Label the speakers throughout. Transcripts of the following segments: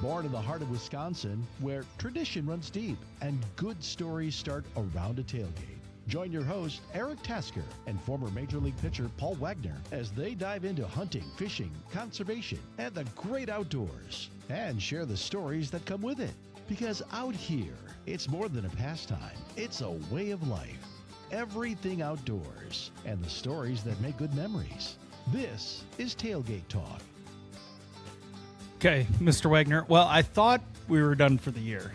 Speaker 1: Born in the heart of Wisconsin, where tradition runs deep and good stories start around a tailgate. Join your host, Eric Tasker, and former Major League pitcher Paul Wagner as they dive into hunting, fishing, conservation, and the great outdoors, and share the stories that come with it. Because out here, it's more than a pastime, it's a way of life. Everything outdoors, and the stories that make good memories. This is Tailgate Talk.
Speaker 2: Okay, Mr. Wagner. Well, I thought we were done for the year.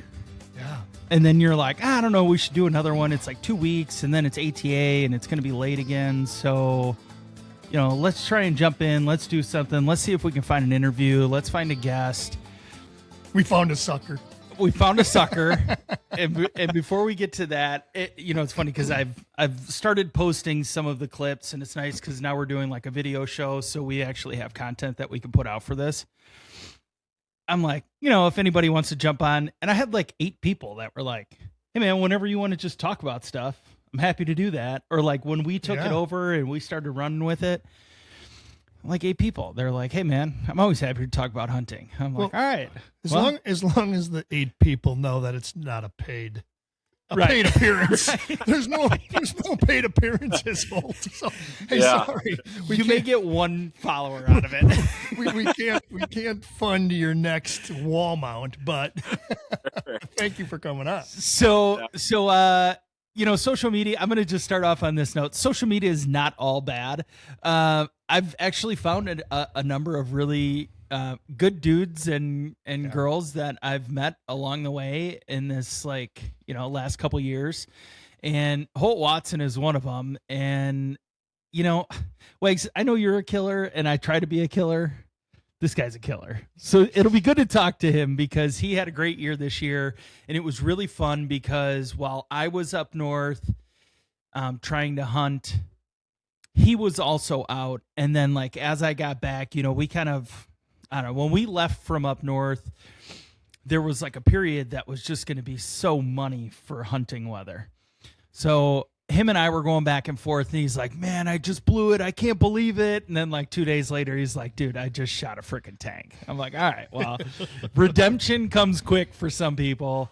Speaker 3: Yeah.
Speaker 2: And then you're like, I don't know, we should do another one. It's like 2 weeks, and then it's ATA, and it's going to be late again. So, let's try and jump in. Let's do something. Let's see if we can find an interview. Let's find a guest.
Speaker 3: We found a sucker.
Speaker 2: We found a sucker. and before we get to that, it's funny because I've started posting some of the clips, and it's nice because now we're doing like a video show, so we actually have content that we can put out for this. I'm like, if anybody wants to jump on, and I had like 8 people that were like, hey man, whenever you want to just talk about stuff, I'm happy to do that. Or like when we took it over and we started running with it, like 8 people, they're like, hey man, I'm always happy to talk about hunting. I'm like, all right.
Speaker 3: As long as the 8 people know that it's not a paid appearance.
Speaker 2: Right.
Speaker 3: There's no paid appearances, Holt. So hey, sorry.
Speaker 2: You may get 1 follower out of it.
Speaker 3: we can't fund your next wall mount, but thank you for coming on.
Speaker 2: So social media, I'm going to just start off on this note. Social media is not all bad. I've actually found a number of really good dudes and girls that I've met along the way in this last couple years, and Holt Watson is one of them. And Wags, I know you're a killer, and I try to be a killer. This guy's a killer, so it'll be good to talk to him because he had a great year this year, and it was really fun because while I was up north trying to hunt, he was also out. And then as I got back, we kind of, I don't know, when we left from up north, there was like a period that was just going to be so money for hunting weather. So him and I were going back and forth, and he's like, man, I just blew it. I can't believe it. And then 2 days later, he's like, dude, I just shot a freaking tank. I'm like, all right, well, redemption comes quick for some people.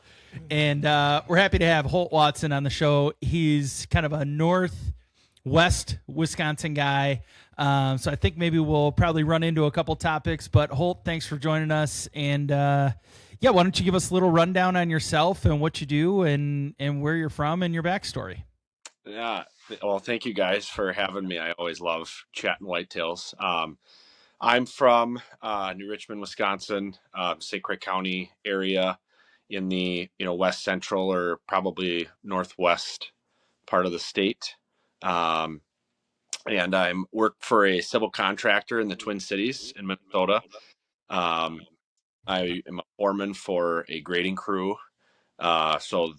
Speaker 2: And we're happy to have Holt Watson on the show. He's kind of a northwest Wisconsin guy. So I think maybe we'll probably run into a couple topics, but Holt, thanks for joining us. And why don't you give us a little rundown on yourself and what you do and where you're from and your backstory?
Speaker 4: Yeah. Well, thank you guys for having me. I always love chatting whitetails. I'm from New Richmond, Wisconsin, St. Croix County area in the west central or probably northwest part of the state. And I work for a civil contractor in the Twin Cities in Minnesota. I am a foreman for a grading crew. So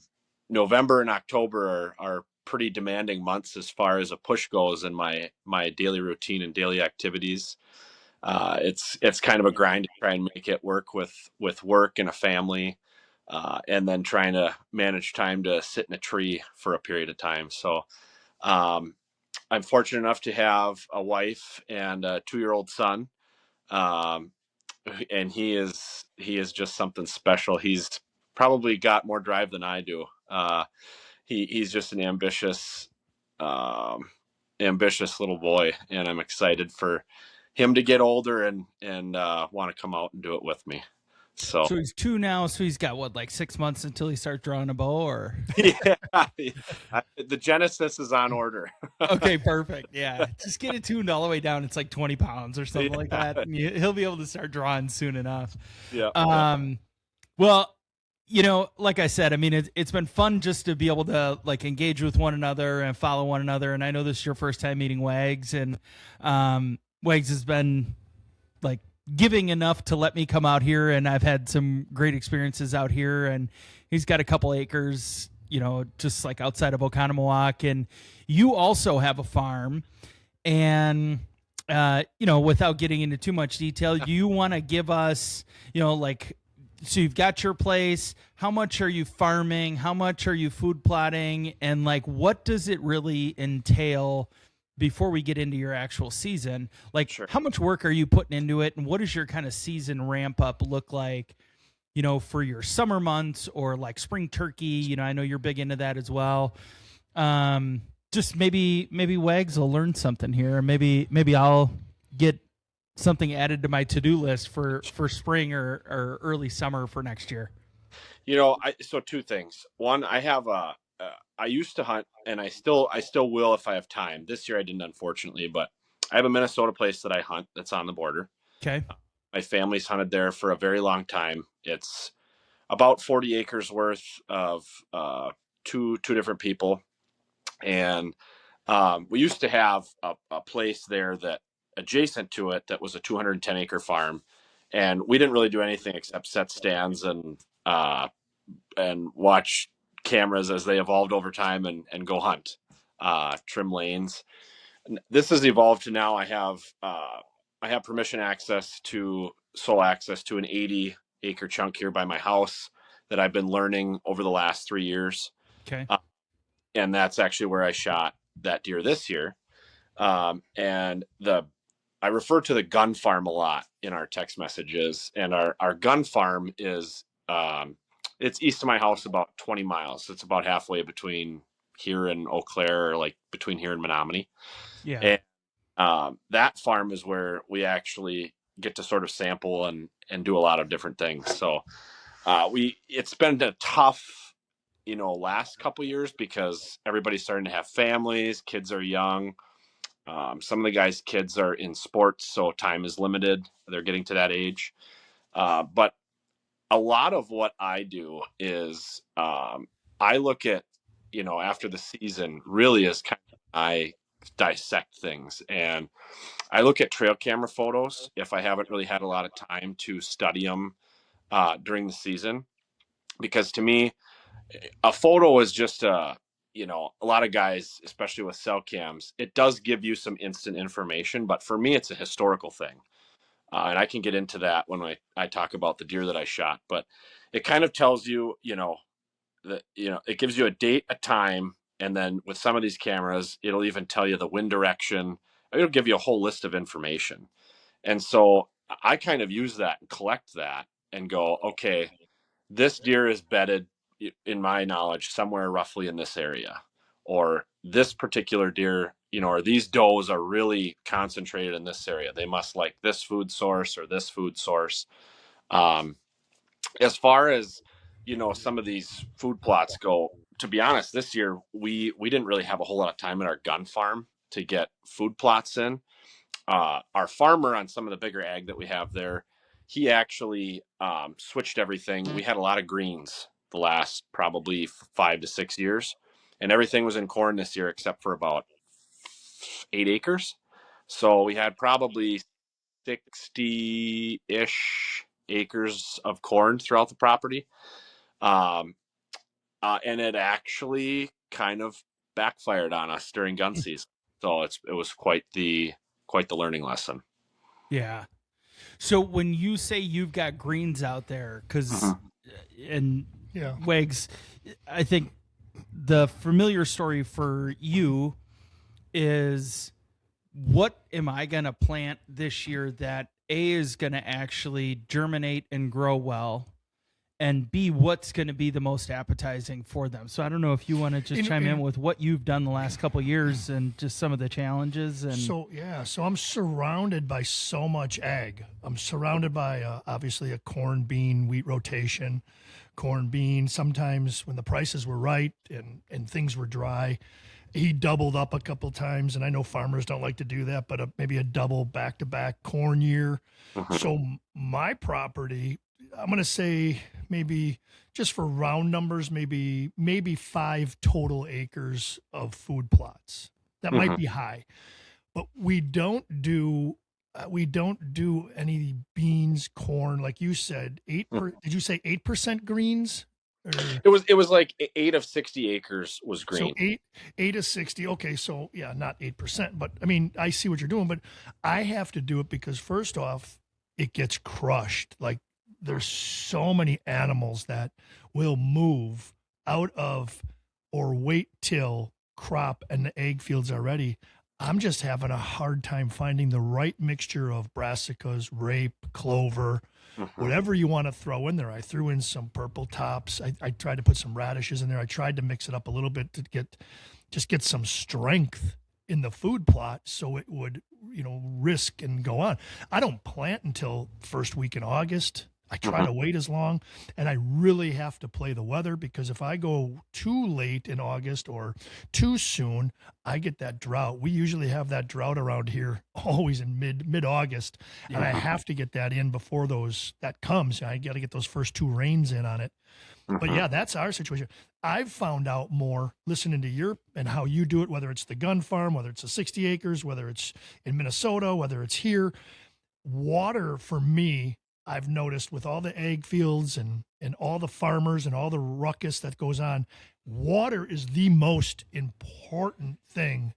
Speaker 4: November and October are pretty demanding months as far as a push goes in my daily routine and daily activities. It's kind of a grind to try and make it work with work and a family, and then trying to manage time to sit in a tree for a period of time. So I'm fortunate enough to have a wife and a 2-year-old son. And he is just something special. He's probably got more drive than I do. He's just an ambitious little boy, and I'm excited for him to get older and want to come out and do it with me. So
Speaker 2: he's 2 now. So he's got 6 months until he starts drawing a bow, or
Speaker 4: the Genesis is on order.
Speaker 2: Okay, perfect. Yeah, just get it tuned all the way down. It's like 20 pounds or something like that, and he'll be able to start drawing soon enough.
Speaker 4: Yeah.
Speaker 2: Well, like I said, I mean, it's been fun just to be able to engage with one another and follow one another. And I know this is your first time meeting Wags, and Wags has been giving enough to let me come out here, and I've had some great experiences out here. And he's got a couple acres, just outside of Oconomowoc, and you also have a farm. And without getting into too much detail, you want to give us, so you've got your place. How much are you farming? How much are you food plotting? And what does it really entail before we get into your actual season?
Speaker 4: Sure.
Speaker 2: How much work are you putting into it? And what does your kind of season ramp up look like for your summer months or like spring turkey. I know you're big into that as well. Just maybe Wags will learn something here. Maybe I'll get something added to my to-do list for spring or early summer for next year.
Speaker 4: So two things. One, I used to hunt, and I still will if I have time. This year I didn't, unfortunately, but I have a Minnesota place that I hunt that's on the border.
Speaker 2: Okay.
Speaker 4: My family's hunted there for a very long time. It's about 40 acres worth of two different people, and we used to have a place there that adjacent to it that was a 210 acre farm, and we didn't really do anything except set stands and watch cameras as they evolved over time and go hunt, trim lanes. This has evolved to now I have permission access to sole access to an 80 acre chunk here by my house that I've been learning over the last 3 years.
Speaker 2: Okay.
Speaker 4: And that's actually where I shot that deer this year. And I refer to the gun farm a lot in our text messages, and our gun farm is, it's east of my house about 20 miles. It's about halfway between here and Eau Claire, or like between here and Menominee.
Speaker 2: Yeah.
Speaker 4: And that farm is where we actually get to sort of sample and do a lot of different things. So it's been a tough, last couple years because everybody's starting to have families, kids are young. Some of the guys' kids are in sports, so time is limited. They're getting to that age. But a lot of what I do is I look at, after the season really is kind of, I dissect things, and I look at trail camera photos if I haven't really had a lot of time to study them during the season, because to me, a photo is just a lot of guys, especially with cell cams, it does give you some instant information, but for me, it's a historical thing. And I can get into that when I talk about the deer that I shot, but it kind of tells you, it gives you a date, a time, and then with some of these cameras, it'll even tell you the wind direction. It'll give you a whole list of information. And so I kind of use that and collect that and go, okay, this deer is bedded, in my knowledge, somewhere roughly in this area, or this particular deer, or these does are really concentrated in this area. They must like this food source or this food source. As far as, some of these food plots go, to be honest, this year we didn't really have a whole lot of time in our gun farm to get food plots in. Our farmer on some of the bigger ag that we have there, he actually switched everything. We had a lot of greens the last probably 5 to 6 years, and everything was in corn this year except for about 8 acres. So we had probably 60-ish acres of corn throughout the property. And it actually kind of backfired on us during gun season. So it was quite the learning lesson.
Speaker 2: Yeah. So when you say you've got greens out there, and Wags, I think the familiar story for you is, what am I going to plant this year that A, is going to actually germinate and grow well, and B, what's going to be the most appetizing for them? So I don't know if you want to just chime in with what you've done the last couple of years and just some of the challenges. And
Speaker 3: so I'm surrounded by so much ag. I'm surrounded by obviously a corn, bean, wheat rotation, corn, bean. Sometimes when the prices were right and things were dry, he doubled up a couple times, and I know farmers don't like to do that, but maybe a double back-to-back corn year. So my property, I'm going to say maybe, just for round numbers, maybe 5 total acres of food plots. That might be high, but we don't do any beans, corn, like you said. Did you say 8% greens?
Speaker 4: It was like 8 of 60 acres was green.
Speaker 3: So 8 of 60. Okay, so yeah, not 8%, but I mean, I see what you're doing, but I have to do it because first off, it gets crushed. Like, there's so many animals that will move out of or wait till crop and the egg fields are ready. I'm just having a hard time finding the right mixture of brassicas, rape, clover,
Speaker 4: Mm-hmm.
Speaker 3: whatever you want to throw in there. I threw in some purple tops. I tried to put some radishes in there. I tried to mix it up a little bit to get some strength in the food plot so it would, risk and go on. I don't plant until first week in August. I try
Speaker 4: Mm-hmm.
Speaker 3: to wait as long, and I really have to play the weather, because if I go too late in August or too soon, I get that drought. We usually have that drought around here always in mid August, and I
Speaker 2: Yeah.
Speaker 3: have to get that in before that comes. I got to get those first two rains in on it. But
Speaker 4: Mm-hmm.
Speaker 3: yeah, that's our situation. I've found out more listening to your and how you do it, whether it's the gun farm, whether it's the 60 acres, whether it's in Minnesota, whether it's here. Water for me, I've noticed with all the egg fields and all the farmers and all the ruckus that goes on, water is the most important thing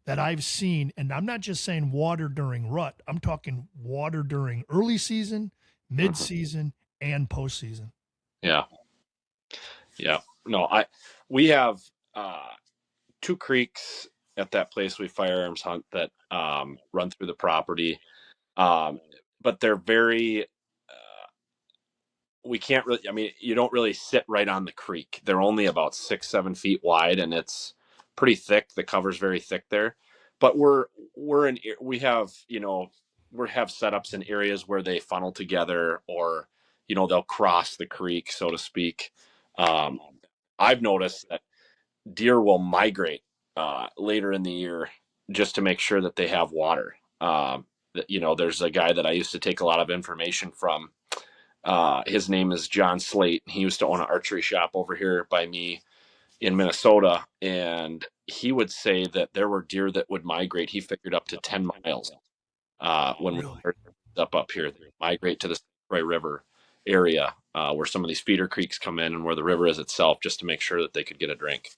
Speaker 3: that I've seen. And I'm not just saying water during rut. I'm talking water during early season, mid
Speaker 4: Mm-hmm.
Speaker 3: season, and postseason.
Speaker 4: Yeah. Yeah. No, we have two creeks at that place we firearms hunt that run through the property. Um, but they're very we can't really, I mean, you don't really sit right on the creek. They're only about 6 7 feet wide, and it's pretty thick. The cover's very thick there. But we have, we have setups in areas where they funnel together, or they'll cross the creek, so to speak. um, I've noticed that deer will migrate later in the year just to make sure that they have water. There's a guy that I used to take a lot of information from. His name is John Slate. He used to own an archery shop over here by me in Minnesota, and he would say that there were deer that would migrate. He figured up to 10 miles when we
Speaker 3: Really?
Speaker 4: started up here. They migrate to the St. Croix River area where some of these feeder creeks come in and where the river is itself, just to make sure that they could get a drink.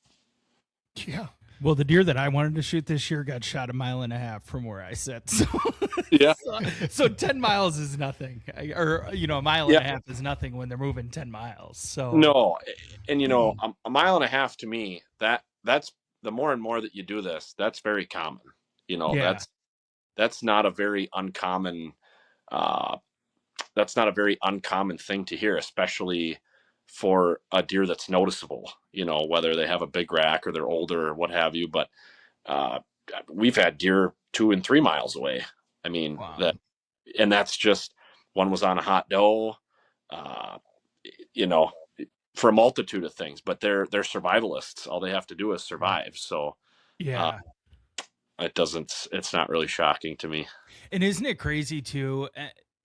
Speaker 3: Yeah.
Speaker 2: Well, the deer that I wanted to shoot this year got shot 1.5 miles from where I sit. So,
Speaker 4: Yeah.
Speaker 2: so 10 miles is nothing, or a mile and a half is nothing when they're moving 10 miles. So
Speaker 4: No, and a mile and a half to me, that's the more and more that you do this, that's very common.
Speaker 2: Yeah.
Speaker 4: That's not a very uncommon uh that's not a very uncommon thing to hear, especially for a deer that's noticeable, whether they have a big rack or they're older or what have you. But uh we've had deer 2 and 3 miles away. I mean,
Speaker 2: Wow.
Speaker 4: that's just one was on a hot doe, uh you know, for a multitude of things, but they're survivalists. All they have to do is survive. So
Speaker 2: Yeah.
Speaker 4: it's not really shocking to me.
Speaker 2: And isn't it crazy too?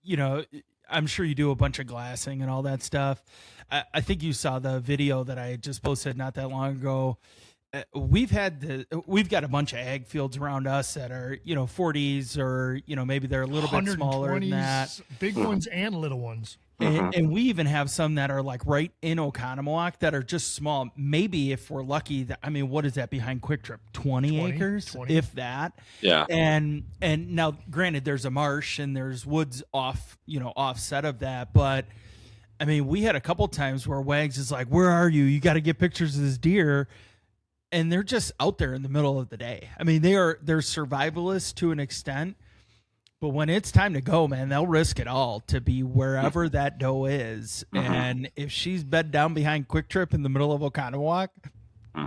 Speaker 2: You know, I'm sure you do a bunch of glassing and all that stuff. I think you saw the video that I just posted not that long ago. We've got a bunch of ag fields around us that are 40s, or maybe they're a little bit smaller than that.
Speaker 3: 120s, big ones and little ones.
Speaker 2: And we even have some that are like right in Oconomowoc that are just small. Maybe if we're lucky, what is that behind Quick Trip? 20 acres,
Speaker 3: 20.
Speaker 2: if that.
Speaker 4: Yeah.
Speaker 2: And now, granted, there's a marsh and there's woods offset of that. But we had a couple times where Wags is like, "Where are you? You got to get pictures of this deer." And they're just out there in the middle of the day. They're survivalists to an extent. But when it's time to go, man, they'll risk it all to be wherever that doe is.
Speaker 4: Mm-hmm.
Speaker 2: And if she's bed down behind Quick Trip in the middle of Oconomowoc,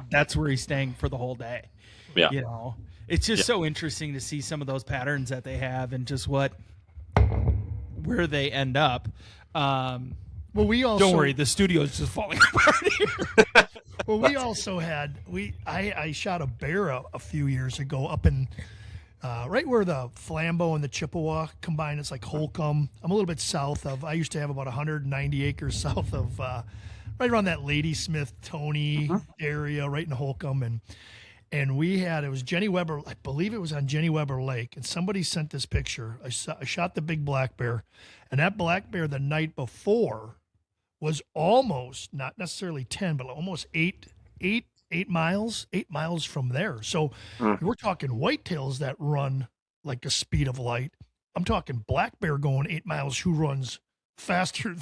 Speaker 2: that's where he's staying for the whole day.
Speaker 4: Yeah.
Speaker 2: It's just so interesting to see some of those patterns that they have and just where they end up.
Speaker 3: Well, we also
Speaker 2: Don't worry, the studio's just falling apart here.
Speaker 3: Well, we also had I shot a bear a few years ago up in right where the Flambeau and the Chippewa combine. It's like Holcomb. I'm a little bit south of. I used to have about 190 acres south of, right around that Ladysmith, Tony area, right in Holcomb, and we had, it was Jenny Weber. I believe it was on Jenny Weber Lake, and somebody sent this picture. I shot the big black bear, and that black bear the night before was almost, not necessarily 10, but almost 8 miles from there. So we're talking whitetails that run like the speed of light. I'm talking black bear going 8 miles who runs faster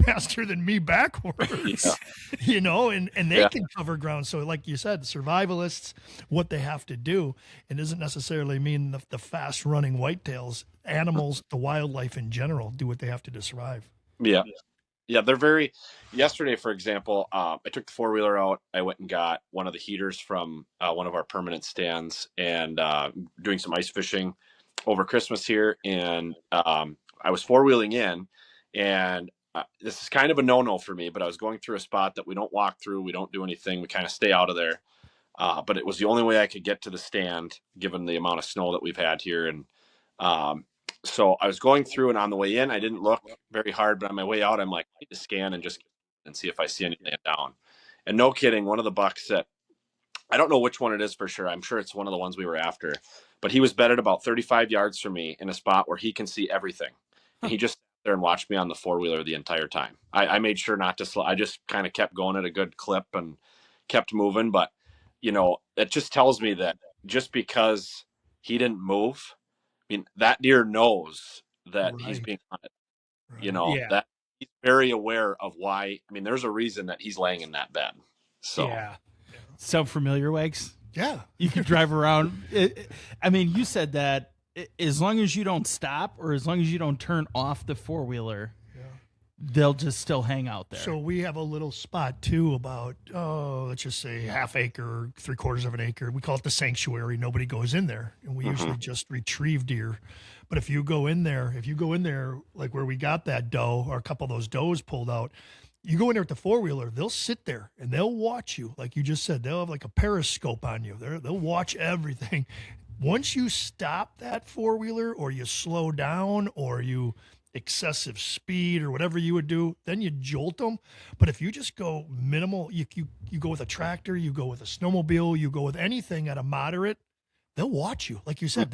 Speaker 3: faster than me backwards. And they can cover ground. So like you said, survivalists, what they have to do, it doesn't necessarily mean the fast running whitetails. Animals, the wildlife in general, do what they have to survive.
Speaker 4: Yeah. Yeah, they're very. Yesterday, for example, I took the four-wheeler out. I went and got one of the heaters from one of our permanent stands, and doing some ice fishing over Christmas here. And I was four-wheeling in, and this is kind of a no-no for me. But I was going through a spot that we don't walk through, we don't do anything, we kind of stay out of there. But it was the only way I could get to the stand, given the amount of snow that we've had here. And um, so I was going through, and on the way in, I didn't look very hard, but on my way out, I'm like, I need to scan and see if I see anything down. And no kidding, one of the bucks that I don't know which one it is for sure. I'm sure it's one of the ones we were after, but he was bedded about 35 yards from me in a spot where he can see everything. And he just sat there and watched me on the four-wheeler the entire time. I made sure not to slow. I just kind of kept going at a good clip and kept moving. But, it just tells me that just because he didn't move, I mean, that deer knows that he's
Speaker 3: Right.
Speaker 4: being hunted,
Speaker 3: Right.
Speaker 2: Yeah.
Speaker 4: that he's very aware of why. I mean, there's a reason that he's laying in that bed. So,
Speaker 2: Yeah. Sound familiar, Wags?
Speaker 3: Yeah.
Speaker 2: You could drive around. I mean, you said that as long as you don't stop or as long as you don't turn off the four-wheeler, they'll just still hang out there.
Speaker 3: So we have a little spot too, about let's just say half acre, 3/4 of an acre. We call it the sanctuary. Nobody goes in there, and we usually just retrieve deer. But if you go in there, like where we got that doe or a couple of those does pulled out, you go in there with the four-wheeler, they'll sit there and they'll watch you. Like you just said, they'll have like a periscope on you. They'll watch everything. Once you stop that four-wheeler, or you slow down, or you excessive speed, or whatever you would do, then you jolt them. But if you just go minimal, you go with a tractor, you go with a snowmobile, you go with anything at a moderate, they'll watch you. Like you said,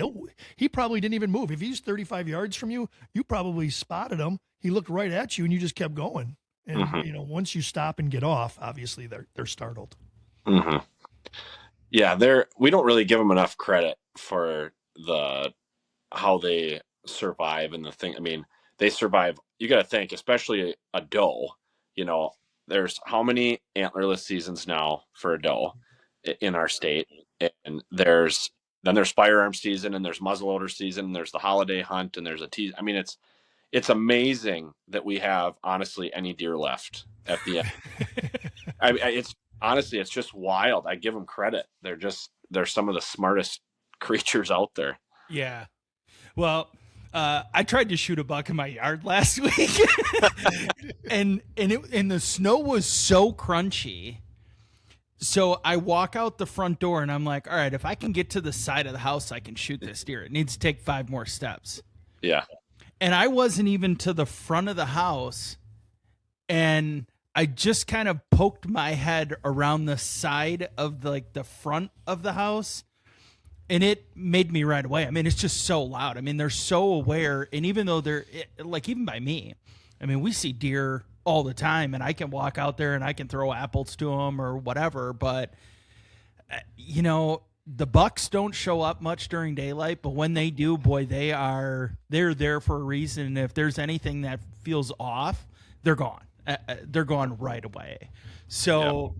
Speaker 3: he probably didn't even move. If he's 35 yards from you, you probably spotted him. He looked right at you and you just kept going. And once you stop and get off, obviously they're startled.
Speaker 4: Mm-hmm. Yeah, we don't really give them enough credit for how they survive and the thing. I mean, they survive. You got to think, especially a doe. There's how many antlerless seasons now for a doe in our state, and there's firearm season, and there's muzzleloader season, and there's the holiday hunt, and there's a tease. I mean, it's amazing that we have honestly any deer left at the end. It's honestly, it's just wild. I give them credit. They're some of the smartest creatures out there.
Speaker 2: Yeah. Well, I tried to shoot a buck in my yard last week, and the snow was so crunchy. So I walk out the front door and I'm like, all right, if I can get to the side of the house, I can shoot this deer. It needs to take 5 more steps.
Speaker 4: Yeah.
Speaker 2: And I wasn't even to the front of the house, and I just kind of poked my head around the side of the front of the house, and it made me right away. I mean, it's just so loud. I mean, they're so aware, and even though even by me, I mean, we see deer all the time, and I can walk out there and I can throw apples to them or whatever, but the bucks don't show up much during daylight, but when they do, boy, they're there for a reason. And if there's anything that feels off, they're gone. They're gone right away. So,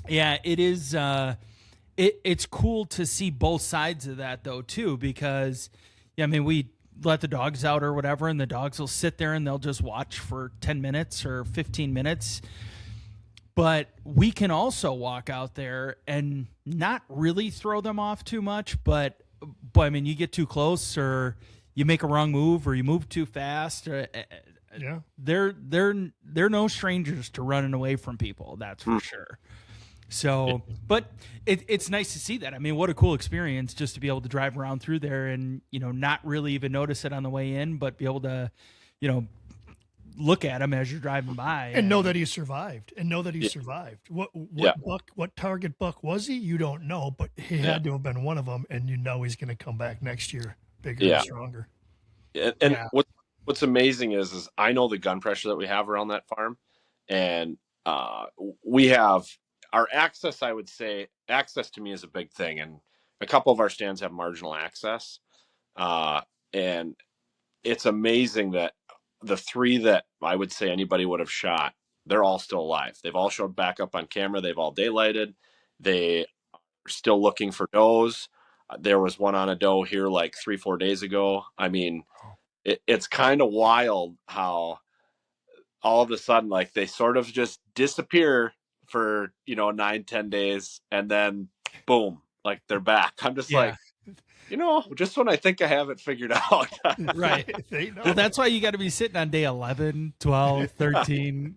Speaker 2: yeah, it is. It's cool to see both sides of that, though, too, because, I mean, we let the dogs out or whatever, and the dogs will sit there and they'll just watch for 10 minutes or 15 minutes. But we can also walk out there and not really throw them off too much, but I mean, you get too close or you make a wrong move or you move too fast.
Speaker 3: Yeah.
Speaker 2: They're no strangers to running away from people, that's for sure. So, but it's nice to see that. I mean, what a cool experience just to be able to drive around through there and, not really even notice it on the way in, but be able to, look at him as you're driving by
Speaker 3: and know that he survived What target buck was he? You don't know, but he had to have been one of them, and he's going to come back next year bigger and stronger.
Speaker 4: And what's amazing is I know the gun pressure that we have around that farm, and we have our access. I would say access to me is a big thing, and a couple of our stands have marginal access, and it's amazing that the 3 that I would say anybody would have shot, they're all still alive. They've all showed back up on camera. They've all daylighted. They are still looking for does. There was one on a doe here like 3-4 days ago. I mean, it's kind of wild how all of a sudden, like, they sort of just disappear for 9-10 days, and then boom, like, they're back. I'm just like, just when I think I have it figured out.
Speaker 2: Right.
Speaker 3: They know.
Speaker 2: Well, that's why you got to be sitting on day 11, 12, 13,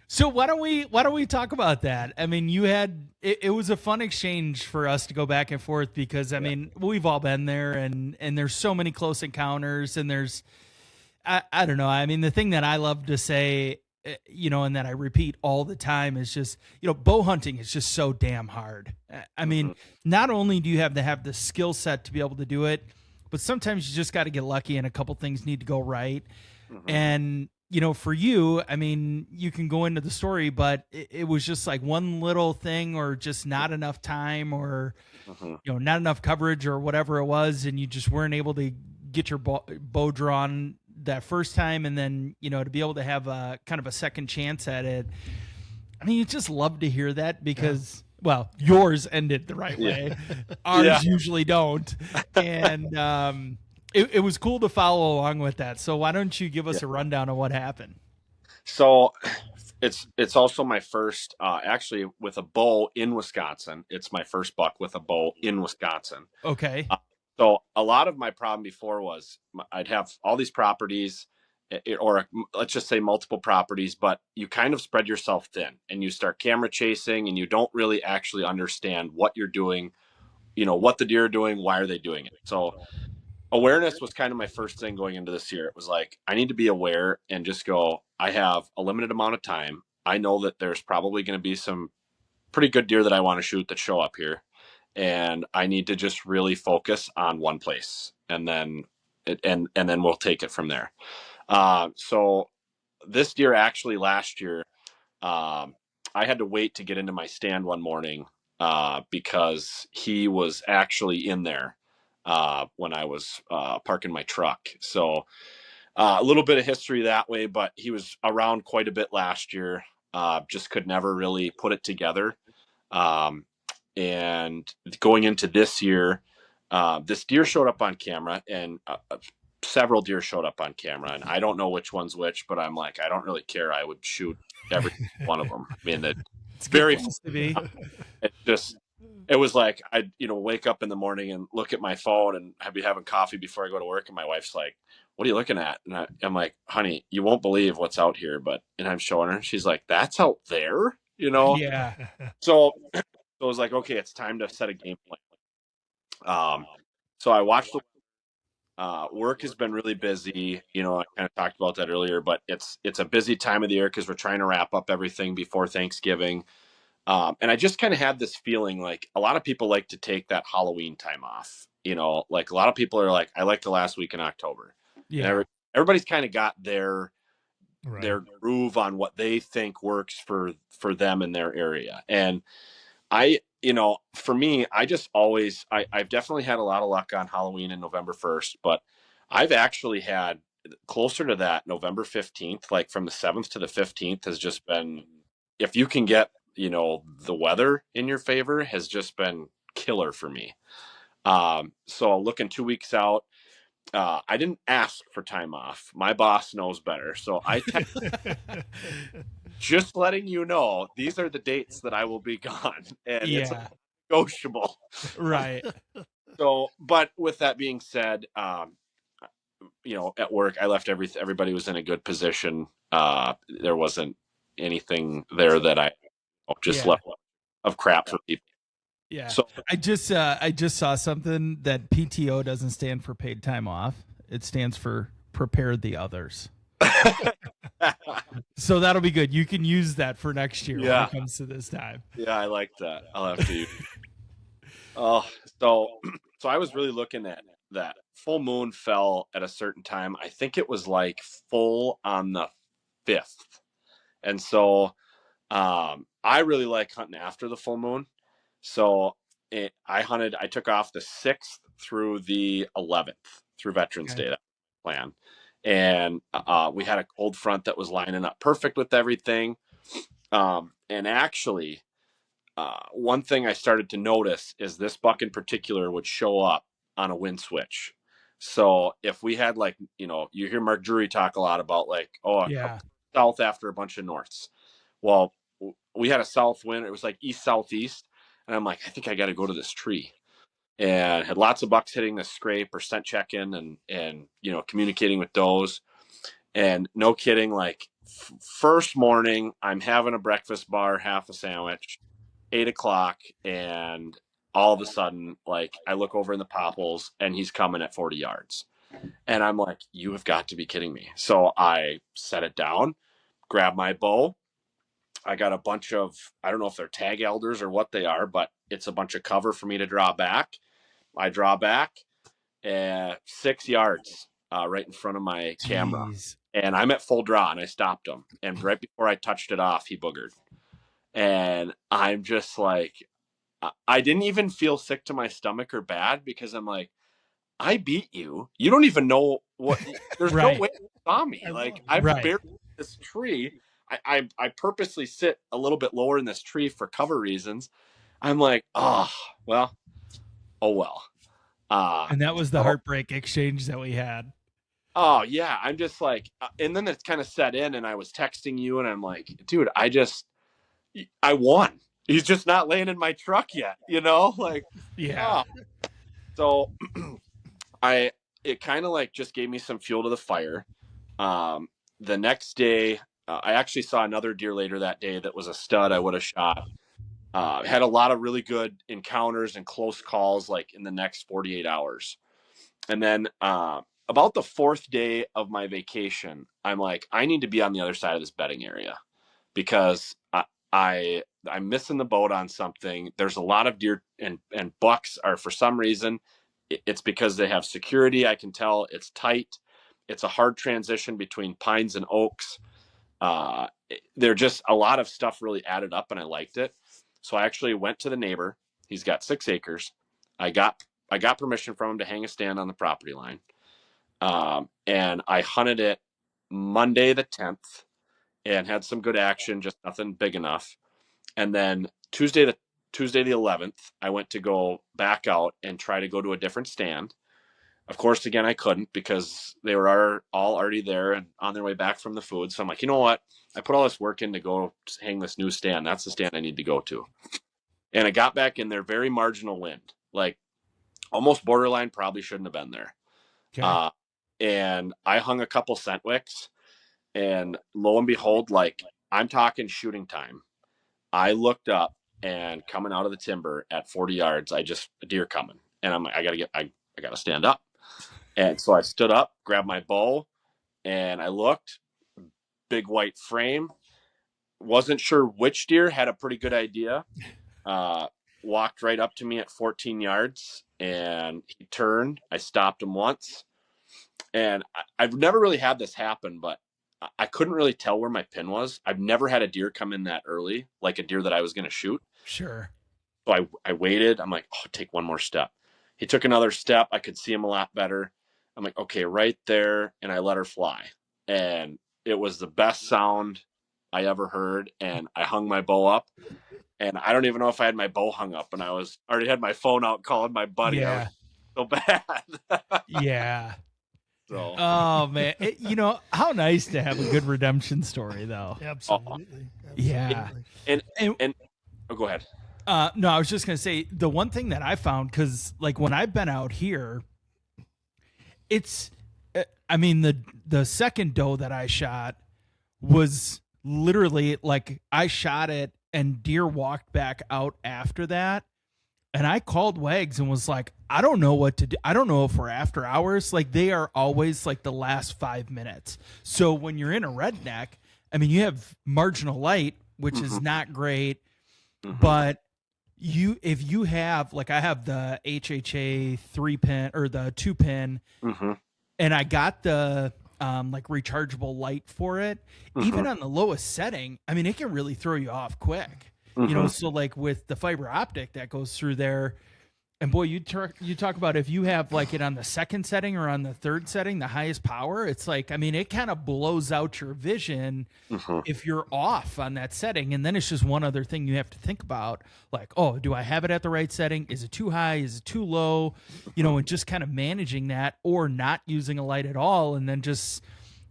Speaker 2: So why don't we talk about that? I mean, you had it was a fun exchange for us to go back and forth because I mean, we've all been there, and there's so many close encounters, and there's I don't know. I mean, the thing that I love to say, and that I repeat all the time is just, bow hunting is just so damn hard. I mean, not only do you have to have the skill set to be able to do it, but sometimes you just got to get lucky and a couple things need to go right. And, for you, I mean, you can go into the story, but it was just like one little thing or just not enough time or, not enough coverage or whatever it was. And you just weren't able to get your bow drawn that first time, and then to be able to have a kind of a second chance at it. I mean, you just love to hear that because well, yours ended the right way. Ours usually don't, and it was cool to follow along with that. So why don't you give us a rundown of what happened?
Speaker 4: So it's also my first actually with a bow in Wisconsin. It's my first buck with a bow in Wisconsin.
Speaker 2: Okay.
Speaker 4: So a lot of my problem before was I'd have all these properties, or let's just say multiple properties, but you kind of spread yourself thin and you start camera chasing and you don't really actually understand what you're doing, what the deer are doing, why are they doing it. So awareness was kind of my first thing going into this year. It was like, I need to be aware and just go, I have a limited amount of time. I know that there's probably going to be some pretty good deer that I want to shoot that show up here. And I need to just really focus on one place, and then then we'll take it from there. So this deer, actually last year, I had to wait to get into my stand one morning because he was actually in there when I was parking my truck. So a little bit of history that way, but he was around quite a bit last year. Just could never really put it together. And going into this year, this deer showed up on camera, and several deer showed up on camera, and I don't know which one's which, but I'm like, I don't really care. I would shoot every one of them. I mean, it's very
Speaker 2: to be.
Speaker 4: it was like I'd wake up in the morning and look at my phone, and I'd be having coffee before I go to work, and my wife's like, what are you looking at? And I'm like, honey, you won't believe what's out here. And I'm showing her, she's like, that's out there,
Speaker 2: Yeah.
Speaker 4: So it was like, okay, it's time to set a game plan. So I watched work has been really busy. I kind of talked about that earlier, but it's a busy time of the year because we're trying to wrap up everything before Thanksgiving. And I just kind of had this feeling like a lot of people like to take that Halloween time off. Like a lot of people are like, I like the last week in October.
Speaker 2: Yeah.
Speaker 4: And everybody's kind of got their groove on what they think works for them in their area. And for me, I just always, I've definitely had a lot of luck on Halloween and November 1st, but I've actually had closer to that November 15th, like from the 7th to the 15th has just been, if you can get, the weather in your favor, has just been killer for me. So looking 2 weeks out, I didn't ask for time off. My boss knows better. So just letting you know, these are the dates that I will be gone, and it's negotiable.
Speaker 2: Right.
Speaker 4: So, but with that being said, at work, I left everybody was in a good position. There wasn't anything there that I just left of crap for people.
Speaker 2: Yeah.
Speaker 4: So
Speaker 2: I just saw something that PTO doesn't stand for paid time off. It stands for prepare the others. So that'll be good. You can use that for next year when it comes to this time.
Speaker 4: Yeah, I like that. I'll have to use so I was really looking at that. Full moon fell at a certain time. I think it was like full on the 5th. And so I really like hunting after the full moon. So I took off the 6th through the 11th through Veterans Day. plan. And we had a cold front that was lining up perfect with everything. And actually, one thing I started to notice is this buck in particular would show up on a wind switch. So if we had like, you hear Mark Drury talk a lot about like,
Speaker 2: Yeah.
Speaker 4: south after a bunch of norths. Well, we had a south wind. It was like east southeast, and I'm like, I think I got to go to this tree. And had lots of bucks hitting the scrape or scent checking and communicating with does. And no kidding, like first morning, I'm having a breakfast bar, half a sandwich, 8 o'clock, and all of a sudden, like I look over in the popples and he's coming at 40 yards. And I'm like, you have got to be kidding me. So I set it down, grab my bow. I got a bunch of, I don't know if they're tag elders or what they are, but it's a bunch of cover for me to draw back. I draw back 6 yards right in front of my camera. And I'm at full draw and I stopped him. And right before I touched it off, he boogered. And I'm just like, I didn't even feel sick to my stomach or bad because I'm like, I beat you. You don't even know what, there's
Speaker 2: Right.
Speaker 4: no way you saw me. Like I've buried this tree. I purposely sit a little bit lower in this tree for cover reasons. I'm like, oh well.
Speaker 2: And that was the heartbreak exchange that we had.
Speaker 4: Oh yeah. I'm just like, and then it's kind of set in and I was texting you and I'm like, dude, I won. He's just not laying in my truck yet, like,
Speaker 2: yeah.
Speaker 4: Oh. So it kind of like just gave me some fuel to the fire. The next day, I actually saw another deer later that day that was a stud I would have shot. Had a lot of really good encounters and close calls like in the next 48 hours. And then about the fourth day of my vacation, I'm like, I need to be on the other side of this bedding area because I'm missing the boat on something. There's a lot of deer and bucks are, for some reason, it's because they have security. I can tell it's tight. It's a hard transition between pines and oaks. They're just a lot of stuff really added up and I liked it. So I actually went to the neighbor. He's got 6 acres. I got permission from him to hang a stand on the property line. And I hunted it Monday the 10th and had some good action, just nothing big enough. And then Tuesday the 11th, I went to go back out and try to go to a different stand. Of course, again, I couldn't because they were all already there and on their way back from the food. So I'm like, you know what? I put all this work in to go hang this new stand. That's the stand I need to go to. And I got back in there, very marginal wind, like almost borderline, probably shouldn't have been there. Okay. And I hung a couple scent wicks and lo and behold, like I'm talking shooting time. I looked up and coming out of the timber at 40 yards, a deer coming. And I'm like, I gotta stand up. And so I stood up, grabbed my bow, and I looked, big white frame. Wasn't sure which deer, had a pretty good idea. Walked right up to me at 14 yards and he turned. I stopped him once. And I've never really had this happen, but I couldn't really tell where my pin was. I've never had a deer come in that early, like a deer that I was going to shoot.
Speaker 2: Sure.
Speaker 4: So I waited. I'm like, take one more step. He took another step. I could see him a lot better. I'm like, okay, right there. And I let her fly. And it was the best sound I ever heard. And I hung my bow up. And I don't even know if I had my bow hung up. And I already had my phone out calling my buddy.
Speaker 2: Yeah.
Speaker 4: I was so bad.
Speaker 2: Yeah.
Speaker 4: So.
Speaker 2: Oh man, how nice to have a good redemption story, though.
Speaker 3: Absolutely.
Speaker 2: Yeah.
Speaker 4: And oh, go ahead.
Speaker 2: No, I was just gonna say the one thing that I found, because like when I've been out here, it's, I mean the second doe that I shot was literally like I shot it and deer walked back out after that. And I called Wags and was like, I don't know what to do. I don't know if we're after hours. Like they are always like the last 5 minutes. So when you're in a redneck, I mean, you have marginal light, which is not great, but if you have, like I have the HHA 3-pin or the 2-pin and I got the like rechargeable light for it, even on the lowest setting, I mean, it can really throw you off quick. So like with the fiber optic that goes through there, And boy, you talk about if you have like it on the second setting or on the third setting, the highest power, it's like, I mean, it kind of blows out your vision if you're off on that setting. And then it's just one other thing you have to think about, like, oh, do I have it at the right setting? Is it too high? Is it too low? You know, and just kind of managing that, or not using a light at all, and then just